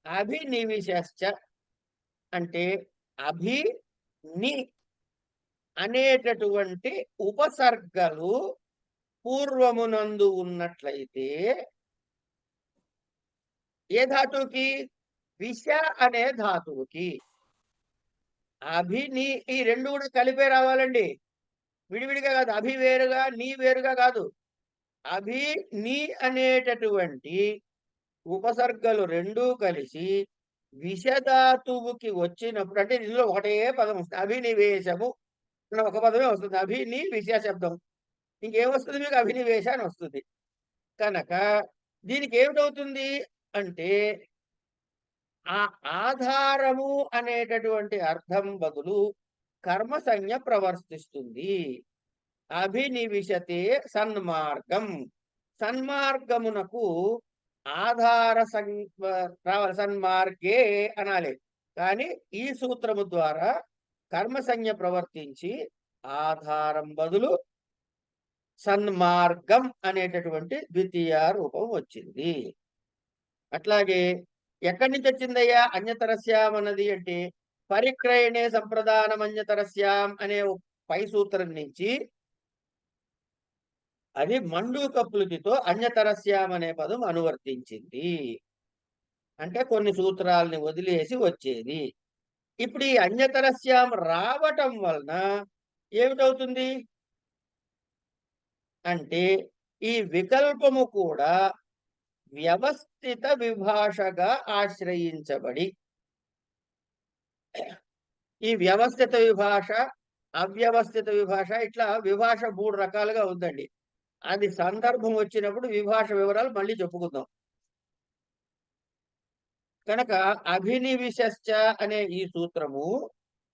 అభినివిశ్చ అంటే అభి ని అనేటటువంటి ఉపసర్గలు పూర్వమునందు ఉన్నట్లయితే ఏ ధాతువుకి? విష అనే ధాతువుకి. అభిని ఈ రెండు కూడా కలిపే రావాలండి, విడివిడిగా కాదు. అభి వేరుగా నీ వేరుగా కాదు. అభి నీ అనేటటువంటి ఉపసర్గలు రెండూ కలిసి విషధాతువుకి వచ్చినప్పుడు అంటే ఇందులో ఒకటే పదం వస్తుంది. అభినివేశము అన్న ఒక పదమే వస్తుంది. అభిని విష శబ్దం. ఇంకేమొస్తుంది మీకు? అభినివేశ అని వస్తుంది. కనుక దీనికి ఏమిటవుతుంది అంటే ఆ ఆధారము అనేటటువంటి అర్థం బదులు కర్మసంజ్ఞ ప్రవర్తిస్తుంది. అభినివిశతే సన్మార్గం. సన్మార్గమునకు ఆధార రావాలి. సన్మార్గే అనాలి. కానీ ఈ సూత్రము ద్వారా కర్మసంజ్ఞ ప్రవర్తించి ఆధారం బదులు సన్మార్గం అనేటటువంటి ద్వితీయ రూపం వచ్చింది. అట్లాగే ఎక్కడి నుంచి వచ్చిందయ్యా అన్యతరస్యాం అన్నది అంటే పరిక్రయణే సంప్రదానం అన్యతరస్యాం అనే పై సూత్రం నుంచి అది మండూకప్లుతితో అన్యతరస్యాం అనే పదం అనువర్తించింది. అంటే కొన్ని సూత్రాలని వదిలేసి వచ్చేది. ఇప్పుడు ఈ అన్యతరస్యాం రావటం వలన ఏమిటవుతుంది అంటే ఈ వికల్పము కూడా వ్యవస్థిత విభాషగా ఆశ్రయించబడి, ఈ వ్యవస్థిత విభాష, అవ్యవస్థిత విభాష, ఇట్లా విభాష 3 రకాలుగా ఉందండి. అది సందర్భం వచ్చినప్పుడు విభాష వివరాలు మళ్ళీ చెప్పుకుందాం. కనుక అభినివిశ్చ అనే ఈ సూత్రము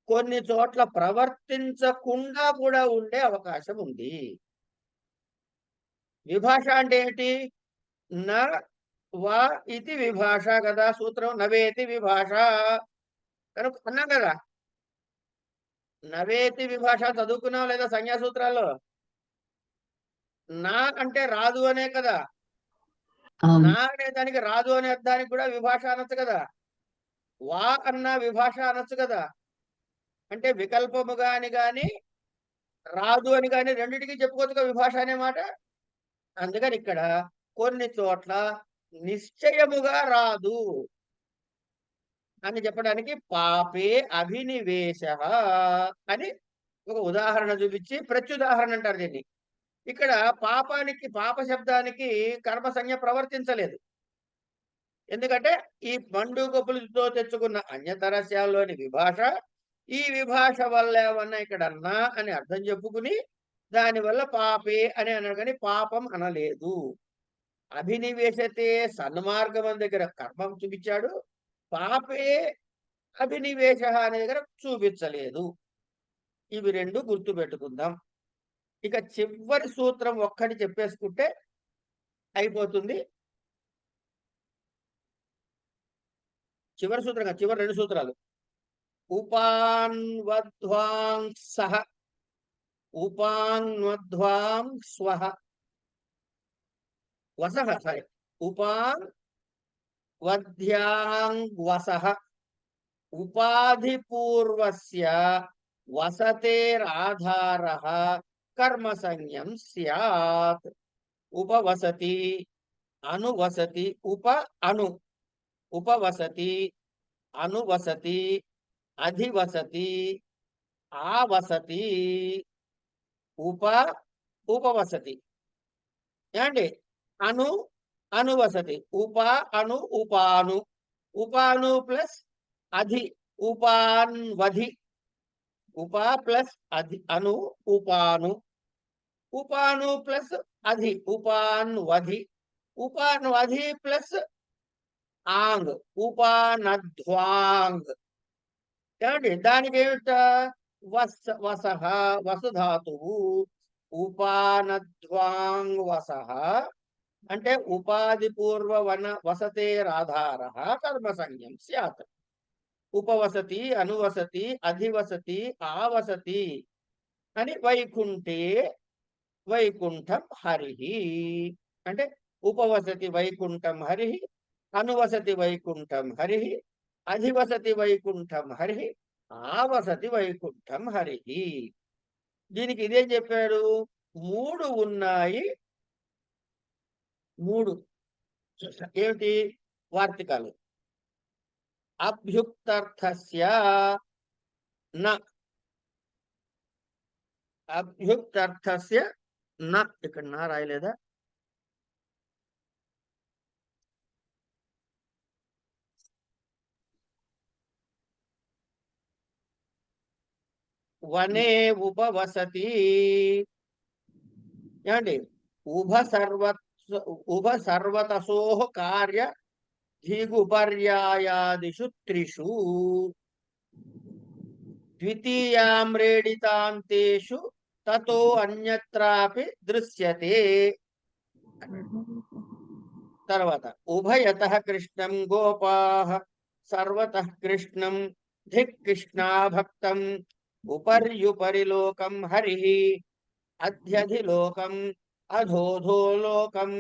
కొన్ని చోట్ల ప్రవర్తించకుండా కూడా ఉండే అవకాశం ఉంది. విభాష అంటే ఏంటి? నా వా ఇది విభాష కదా సూత్రం, నవేతి విభాష కనుక అన్నాం కదా. నవేతి విభాష చదువుకున్నాం లేదా సంజ్ఞా సూత్రాల్లో? నా అంటే రాదు అనే కదా. నా అనే దానికి రాదు అనే అర్థానికి కూడా విభాష అనొచ్చు కదా. వా అన్న విభాష అనొచ్చు కదా. అంటే వికల్పముగా అని గాని రాదు అని గాని రెండింటికి చెప్పుకోవచ్చు విభాష అనే మాట. అందుకని ఇక్కడ కొన్ని చోట్ల నిశ్చయముగా రాదు అని చెప్పడానికి పాపే అభినివేశ అని ఒక ఉదాహరణ చూపించి ప్రత్యుదాహరణ అంటారు దీన్ని. ఇక్కడ పాపానికి, పాప శబ్దానికి కర్మ సంజ్ఞ ప్రవర్తించలేదు. ఎందుకంటే ఈ మండుగొప్పులతో తెచ్చుకున్న అన్యతరస్యాల్లోని విభాష, ఈ విభాష వల్ల ఏమన్నా ఇక్కడ అన్నా అని అర్థం చెప్పుకుని దానివల్ల పాపే అని అన్నాడు, కానీ పాపం అనలేదు. అభినివేశతే సన్మార్గం దగ్గర కర్మం చూపించాడు, పాపే అభినివేశ అనే దగ్గర చూపించలేదు. ఇవి రెండు గుర్తు పెట్టుకుందాం. ఇక చివరి సూత్రం ఒక్కటి చెప్పేసుకుంటే అయిపోతుంది. చివరి సూత్రం కాదు, చివరి రెండు సూత్రాలు. ఉపాన్వధ్వాం సహ ఉపాన్వధ్వాం స్వహ వసహ సారీ ఉపాన్ వధ్యాంగ్వసః ఉపాధిపూర్వస్య వసతేరాధారః కర్మసంజ్ఞం స్యాత్. ఉపవసతి, అనువసతి, ఉపవసతి, అనువసతి, అధివసతి, ఆవసతి, ఉపవసతి. ఏమండి? అనువసతి, ఉపాను, ఉపాను ప్లస్ అధి, ఉపాన్వధి, ఉపా ప్లస్ అధి, ఉపాను, ఉపాను ప్లస్ అధి, ఉపాన్వధి, ఉపాన్వధి ప్లస్ ఆంగ్, ఉపానధ్వాంగ్. ఏమండి? దానికి ఏమిట? వసహ, వసుధాతువు. ఉపానధ్వాంగ్ వసహ అంటే ఉపాధి పూర్వ వసతేరాధార కర్మసంజ్ఞం స్యాత్. ఉపవసతి, అనువసతి, అధివసతి, ఆవసతి అని వైకుంఠే వైకుంఠం హరి అంటే ఉపవసతి వైకుంఠం హరి, అనువసతి వైకుంఠం హరి, అధివసతి వైకుంఠం హరి, ఆవసతి వైకుంఠం హరి. దీనికి ఇదేం చెప్పాడు? మూడు ఉన్నాయి. మూడు ఏమిటి? వార్తికాలు. అభ్యుక్తర్థస్య న, అభ్యుక్తర్థస్య న, ఇక్కడ నా రాయలేదా? వనే ఉపవసతి. ఏమండి? ఉభ సర్వతసో కార్య ధిగుపర్యాయాదిషు త్రిషు ద్వితీయాం రేడితాంతేషు తతో అన్యత్రాపి దృశ్యతే. తర్వాత ఉభయతః కృష్ణం గోపాః సర్వతః కృష్ణం ధిక్ కృష్ణా భక్తం ఉపర్యుపరి లోకం హరిః అధ్యధిలోకం అధోధో లోకం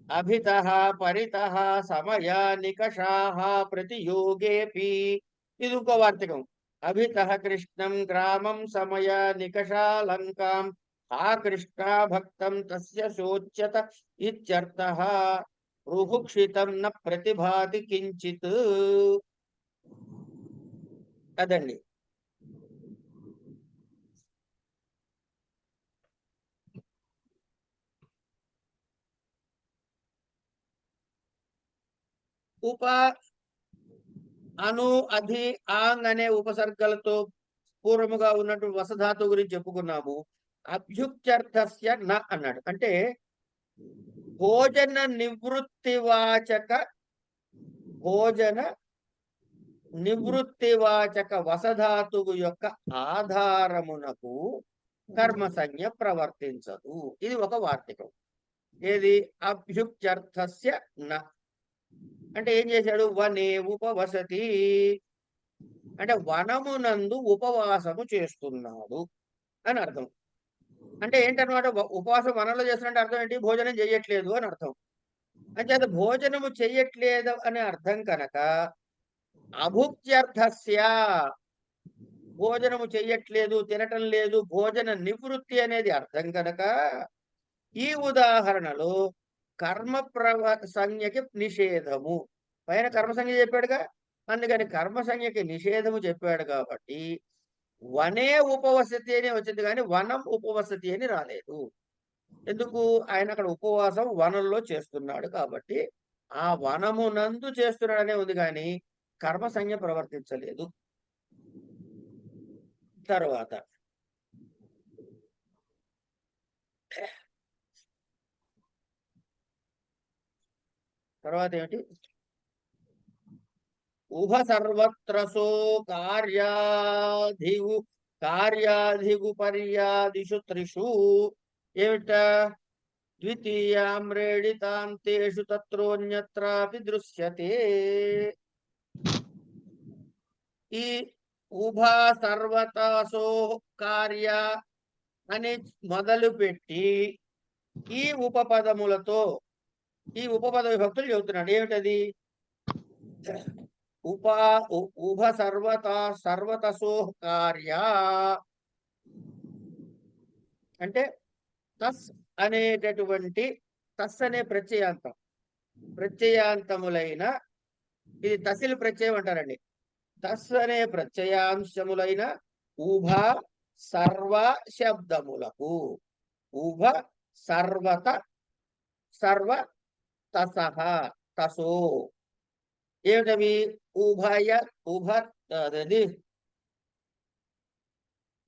అభితః పరితః సమయా నికషాః ప్రతియోగేపి. ఇది ఇంకో వార్తకం. అభితః కృష్ణం గ్రామం సమయా నికషా లంకాం ఆ కృష్ణా భక్తం తస్య శోచ్యత ఇత్యర్థః. రుభుక్షితం న ప్రతిభాతి కించిత్. అదండి. ఉప, అను, అధి, ఆంగ్ అనే ఉపసర్గలతో పూర్వముగా ఉన్నటువంటి వసధాతు గురించి చెప్పుకున్నాము. అభ్యుక్త్యర్థస్య న అన్నాడు. అంటే భోజన నివృత్తివాచక, భోజన నివృత్తివాచక వసధాతువు యొక్క ఆధారమునకు కర్మసంజ్ఞ ప్రవర్తించదు. ఇది ఒక వార్తికం. ఏది అభ్యుక్త్యర్థస్య న అంటే ఏం చేశాడు వనే ఉపవసతి అంటే వనమునందు ఉపవాసము చేస్తున్నాడు అని అర్థం. అంటే ఏంటన్నమాట ఉపవాసం వనంలో చేస్తున్నట్టు అర్థం ఏంటి భోజనం చేయట్లేదు అని అర్థం. అంటే భోజనము చెయ్యట్లేదు అనే అర్థం కనుక అభుక్త్యర్థస్య భోజనము చెయ్యట్లేదు తినటం లేదు భోజన నివృత్తి అనేది అర్థం కనుక ఈ ఉదాహరణలో కర్మ సంజ్ఞకి నిషేధము పైన కర్మ సంజ్ఞ చెప్పాడుగా అందుకని కర్మ సంజ్ఞకి నిషేధము చెప్పాడు కాబట్టి వనే ఉపవసతి అని వచ్చింది కానీ వనం ఉపవసతి అని రాలేదు. ఎందుకు ఆయన అక్కడ ఉపవాసం వనంలో చేస్తున్నాడు కాబట్టి ఆ వనమునందు చేస్తున్నాడనే ఉంది కానీ కర్మ సంజ్ఞ ప్రవర్తించలేదు. తర్వాత ఏమిటి ఉభ సర్వత్రసో కార్యాధిగు పర్యాదిషు త్రిషు ఏమిట ద్వితీయామ్రేడితాంతేషు తత్రోన్యత్రాపి దృశ్యతే. ఈ ఉభ సర్వతసో కార్య అని మొదలుపెట్టి ఈ ఉపపదములతో ఈ ఉపపద విభక్తులు చెబుతున్నాడు. ఏమిటది ఉభ సర్వతసో కార్య అంటే తస్ అనేటటువంటి తస్ అనే ప్రత్యయాంతములైన ఇది తసిల్ ప్రత్యయం అంటారండి. తస్ అనే ప్రత్యయాంశములైన ఉభ సర్వ శబ్దములకు ఉభ సర్వత సర్వ తసహ తసో ఏమిటవి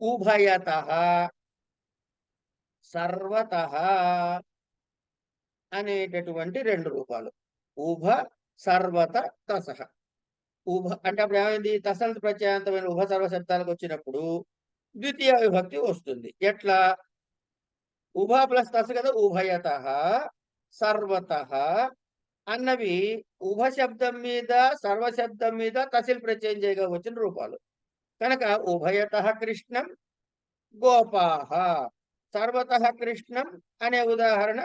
ఉభయతః సర్వతః అనేటటువంటి రెండు రూపాలు ఉభ సర్వత తసహ. ఉభ అంటే అప్పుడు ఏమైంది తసంత ప్రత్యయాంతమైన ఉభ సర్వ శబ్దాలకు వచ్చినప్పుడు ద్వితీయ విభక్తి వస్తుంది. ఎట్లా ఉభ ప్లస్ తస కదా ఉభయతః సర్వతః అన్నవి ఉభ శబ్దం మీద సర్వశబ్దం మీద తసిల్ ప్రత్యయం చేయగా వచ్చిన రూపాలు కనుక ఉభయతః కృష్ణం గోపాహ సర్వతః కృష్ణం అనే ఉదాహరణ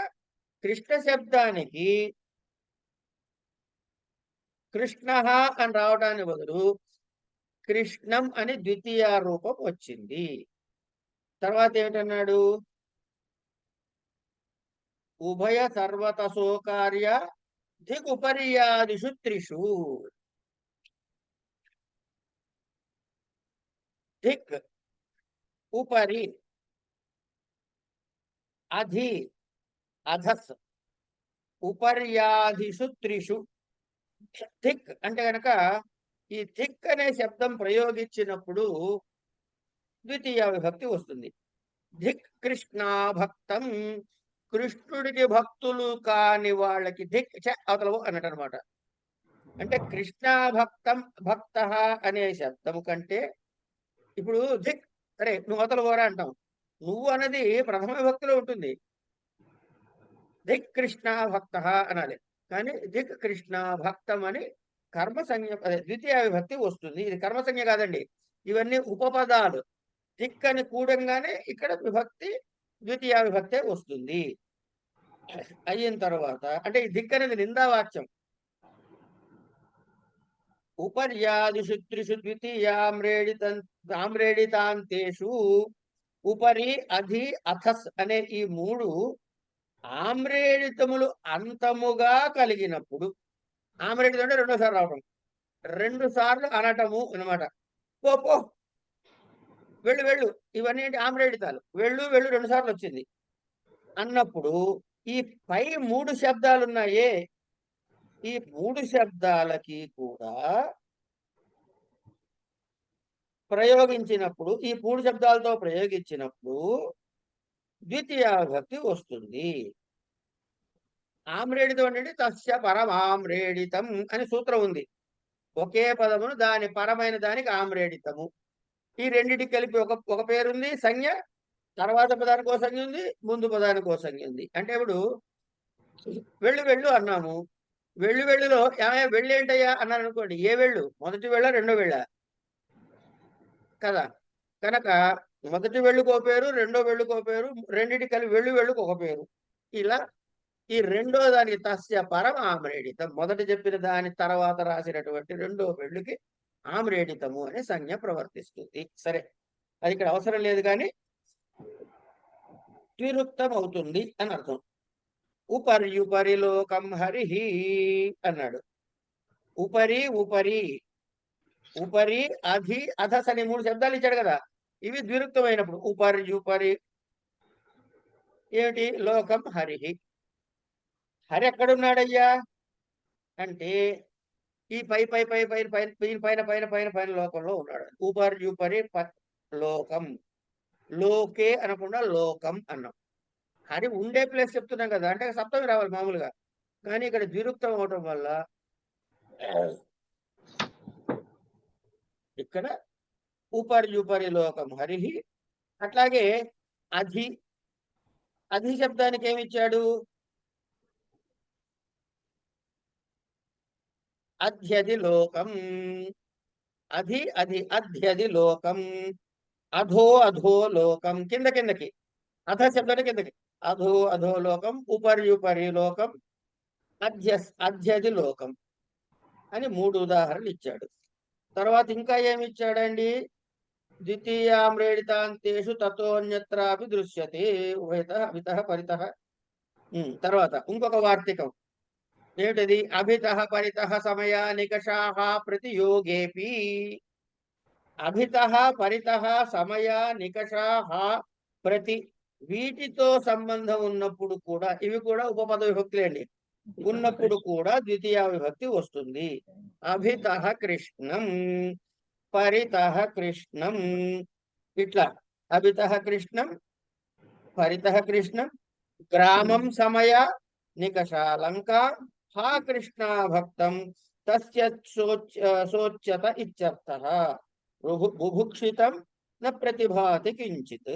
కృష్ణ శబ్దానికి కృష్ణ అని రావడానికి బదులు కృష్ణం అని ద్వితీయ రూపం వచ్చింది. తర్వాత ఏమిటన్నాడు ఉభయ సర్వతసో కార్య దిగుపర్యాదిషు త్రిషు దిక్ ఉపరి అధి అధస్ ఉపర్యాదిషు త్రిషు. దిక్ అంటే కనుక ఈ దిక్ అనే శబ్దం ప్రయోగించినప్పుడు ద్వితీయ విభక్తి వస్తుంది. దిక్ కృష్ణ భక్తం కృష్ణుడికి భక్తులు కాని వాళ్ళకి దిక్ అవతలవు అన్నట్టు అనమాట. అంటే కృష్ణ భక్త అనే శబ్దము కంటే ఇప్పుడు దిక్ సరే నువ్వు అవతల పోరా అంటాం నువ్వు అన్నది ప్రథమ విభక్తిలో ఉంటుంది దిక్ కృష్ణ భక్త అనాలి కానీ దిక్ కృష్ణ భక్తం అని కర్మ సంజ్ఞ ద్వితీయ విభక్తి వస్తుంది. ఇది కర్మ సంజ్ఞ కాదండి ఇవన్నీ ఉపపదాలు. దిక్ అని కూడంగానే ఇక్కడ విభక్తి ద్వితీయ విభక్తే వస్తుంది. అయిన తర్వాత అంటే ఈ దిక్ అనేది నిందావాక్యం. ఉపర్యాదిషు త్రిషు ద్వితీయామ్రేడితాంతేషు ఉపరి అధి అథస్ అనే ఈ మూడు ఆమ్రేడితములు అంతముగా కలిగినప్పుడు ఆమ్రేడితం అంటే రెండోసారి రావటం 2 సార్లు అనటము అనమాట. పో వెళ్ళు వెళ్ళు ఇవన్నీ ఏంటి ఆమ్రేడితాలు వెళ్ళు 2 సార్లు వచ్చింది అన్నప్పుడు ఈ పై 3 శబ్దాలు ఉన్నాయే ఈ 3 శబ్దాలకి కూడా ప్రయోగించినప్పుడు ఈ 3 శబ్దాలతో ప్రయోగించినప్పుడు ద్వితీయ విభక్తి వస్తుంది. ఆమ్రేడితం అంటే తస్య పరమామ్రేడితం అని సూత్రం ఉంది. ఒకే పదమును దాని పరమైన దానికి ఆమ్రేడితము. ఈ రెండింటికి కలిపి ఒక పేరుంది సంజ్ఞ తర్వాత పదానికి ఓ సంజ్ఞ ఉంది ముందు పదానికి ఓ సంజ్ఞ ఉంది. అంటే ఇప్పుడు వెళ్ళు వెళ్ళు అన్నాము. వెళ్ళు వెళ్ళులో ఏమయ్యా వెళ్ళు ఏంటయ్యా అన్నారు అనుకోండి, ఏ వెళ్ళు? మొదటి వెళ్ళ రెండో వెళ్ళ కదా. కనుక మొదటి వెళ్ళుకో పేరు, రెండో వెళ్ళుకో పేరు, రెండింటి కలిపి వెళ్ళు వెళ్ళుకు ఒక పేరు. ఇలా ఈ రెండో దానికి తస్య పరం ఆమ్రేడితం, మొదట చెప్పిన దాని తర్వాత రాసినటువంటి రెండో వెళ్ళుకి ఆమ్రేడితము అనే సంజ్ఞ ప్రవర్తిస్తుంది. సరే, అది ఇక్కడ అవసరం లేదు, కానీ ద్విరుక్తం అవుతుంది అని అర్థం. ఉపర్యుపరి లోకం హరిహి అన్నాడు. ఉపరి ఉపరి ఉపరి అధి అధస్ అని 3 శబ్దాలు ఇచ్చాడు కదా, ఇవి ద్విరుక్తమైనప్పుడు ఉపర్యుపరి ఏమిటి? లోకం హరిహి. హరి ఎక్కడున్నాడయ్యా అంటే ఈ పై పై పై పై పైన పైన పైన పైన పైన లోకంలో ఉన్నాడు. ఉపర్యుపరి లోకం, లోకే అనకుండా లోకం అన్నాం. హరి ఉండే ప్లేస్ చెప్తున్నాం కదా, అంటే సప్తమి రావాలి మామూలుగా, కానీ ఇక్కడ ద్విరుక్తం అవటం వల్ల ఇక్కడ ఉపర్యుపరి లోకం హరిహి. అట్లాగే అధి, అధి శబ్దానికి ఏమిచ్చాడు? అధ్యది లోకం, అధి అధి అధ్యది లోకం, అధో అధో లోకం, కింద కిందకి, అధ శబ్దానికి కిందకి, అధో అధో లోకం, ఉపర్యుపరి లోకం, అధ్యది లోకం అని 3 ఉదాహరణలు ఇచ్చాడు. తర్వాత ఇంకా ఏమి ఇచ్చాడండి? ద్వితీయామ్రేడితాంతేషు తతోన్యత్రాపి దృశ్యతే ఉభయత అభిత పరిత. తర్వాత ఇంకొక వార్తికం ఏమిటది? అభిత పరిత సమయా నికషాః ప్రతియోగేపి. అభిత పరిత సమయా నికషాః ప్రతి, వీటితో సంబంధం ఉన్నప్పుడు కూడా, ఇవి కూడా ఉపపద విభక్తులే అండి, ఉన్నప్పుడు కూడా ద్వితీయ విభక్తి వస్తుంది. అభిత కృష్ణం, పరిత కృష్ణం, ఇట్లా అభిత కృష్ణం, పరిత కృష్ణం, గ్రామం సమయ నికషాలంకా హా కృష్ణ భక్తం తస్య సోచ్యత ఇత్యర్థః. బుభుక్షితం న ప్రతిభాతి కించిత్.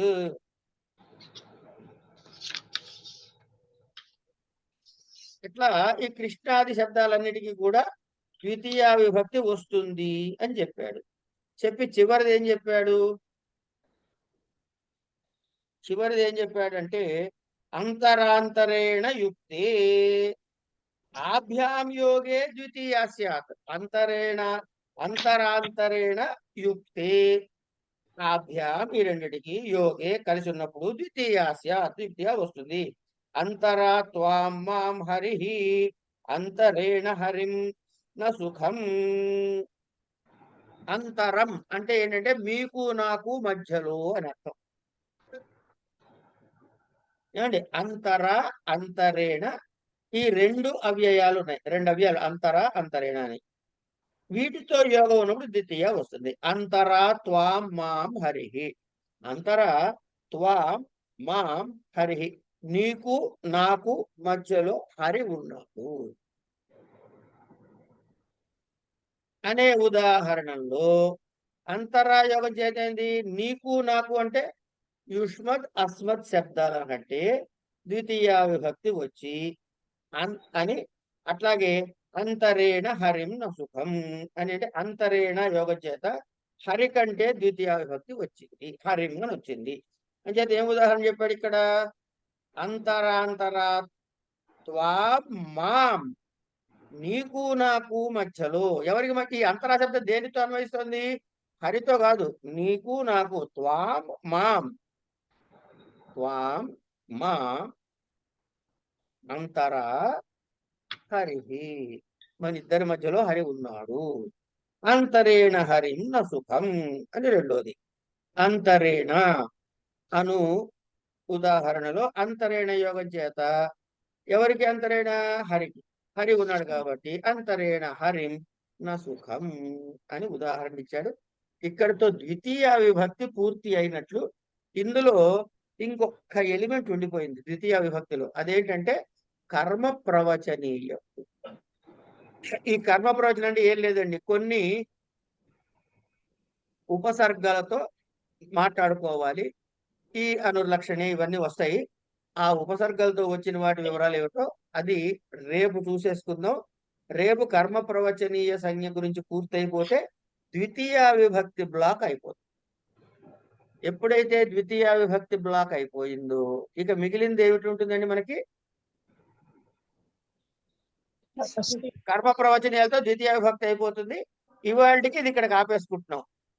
ఇట్లా ఈ కృష్ణాది శబ్దాలన్నిటికీ కూడా ద్వితీయ విభక్తి వస్తుంది అని చెప్పాడు. చెప్పి చివరిది ఏం చెప్పాడు? చివరిది ఏం చెప్పాడంటే అంతరాంతరేణ యుక్తే ఆభ్యాం యోగే ద్వితీయ స్యాత్. అంతరాంతరేణ యుక్తే, ఆభ్యాం ఈ రెండిటికి, యోగే కలిసి ఉన్నప్పుడు ద్వితీయ స్యాత్, ద్వితీయ వస్తుంది. అంతరా త్వాం మాం హరిహి అంతరేణ హరిం న సుఖం. అంతరం అంటే ఏంటంటే మీకు నాకు మధ్యలో అని అర్థం. ఏమండి? అంతర అంతరేణ, ఈ 2 అవ్యయాలు ఉన్నాయి, 2 అవ్యయాలు అంతర అంతరేణ అని. వీటితో యోగం ఉన్నప్పుడు ద్వితీయ వస్తుంది. అంతరా త్వాం మాం హరిహి, అంతరా త్వాం మాం హరిహి, నీకు నాకు మధ్యలో హరి ఉన్నాడు అనే ఉదాహరణలో అంతరాయోగం చేతేంది? నీకు నాకు అంటే యుష్మత్ అస్మత్ శబ్దాల కంటే ద్వితీయ విభక్తి వచ్చి అని. అట్లాగే అంతరేణ హరిం న సుఖం అని, అంటే అంతరేణ యోగం చేత హరి కంటే ద్వితీయ విభక్తి వచ్చింది, హరిం అని వచ్చింది అని చేత ఏం ఉదాహరణ చెప్పాడు ఇక్కడ? అంతరాంతరా త్వాం మాం, నీకు నాకు మధ్యలో. ఎవరికి మధ్య? ఈ అంతరా శబ్దం దేనితో అన్వయిస్తుంది? హరితో కాదు, నీకు నాకు. త్వాం మాం, త్వాం మాం అంతరా హరిహి, మన ఇద్దరి మధ్యలో హరి ఉన్నాడు. అంతరేణ హరిం న సుఖం అని రెండోది. అంతరేణ అను ఉదాహరణలో అంతరేణ యోగం చేత ఎవరికి అంతరేణ? హరికి. హరి ఉన్నాడు కాబట్టి అంతరేణ హరిం న సుఖం అని ఉదాహరణ ఇచ్చాడు. ఇక్కడితో ద్వితీయ విభక్తి పూర్తి అయినట్లు. ఇందులో ఇంకొక ఎలిమెంట్ ఉండిపోయింది ద్వితీయ విభక్తిలో, అదేంటంటే కర్మ ప్రవచనీయం. ఈ కర్మ ప్రవచనం అంటే ఏం లేదండి, కొన్ని ఉపసర్గాలతో మాట్లాడుకోవాలి. ఈ అనుర్లక్షణి ఇవన్నీ వస్తాయి. ఆ ఉపసర్గలతో వచ్చిన వాటి వివరాలు ఏమిటో అది రేపు చూసేసుకుందాం. రేపు కర్మ ప్రవచనీయ సంజ్ఞ గురించి పూర్తయిపోతే ద్వితీయ విభక్తి బ్లాక్ అయిపోతుంది. ఎప్పుడైతే ద్వితీయ విభక్తి బ్లాక్ అయిపోయిందో ఇక మిగిలింది ఏమిటి ఉంటుందండి మనకి? కర్మ ప్రవచనీయాలతో ద్వితీయ విభక్తి అయిపోతుంది. ఇవాళకి ఇది ఇక్కడికి ఆపేసుకుంటున్నాం.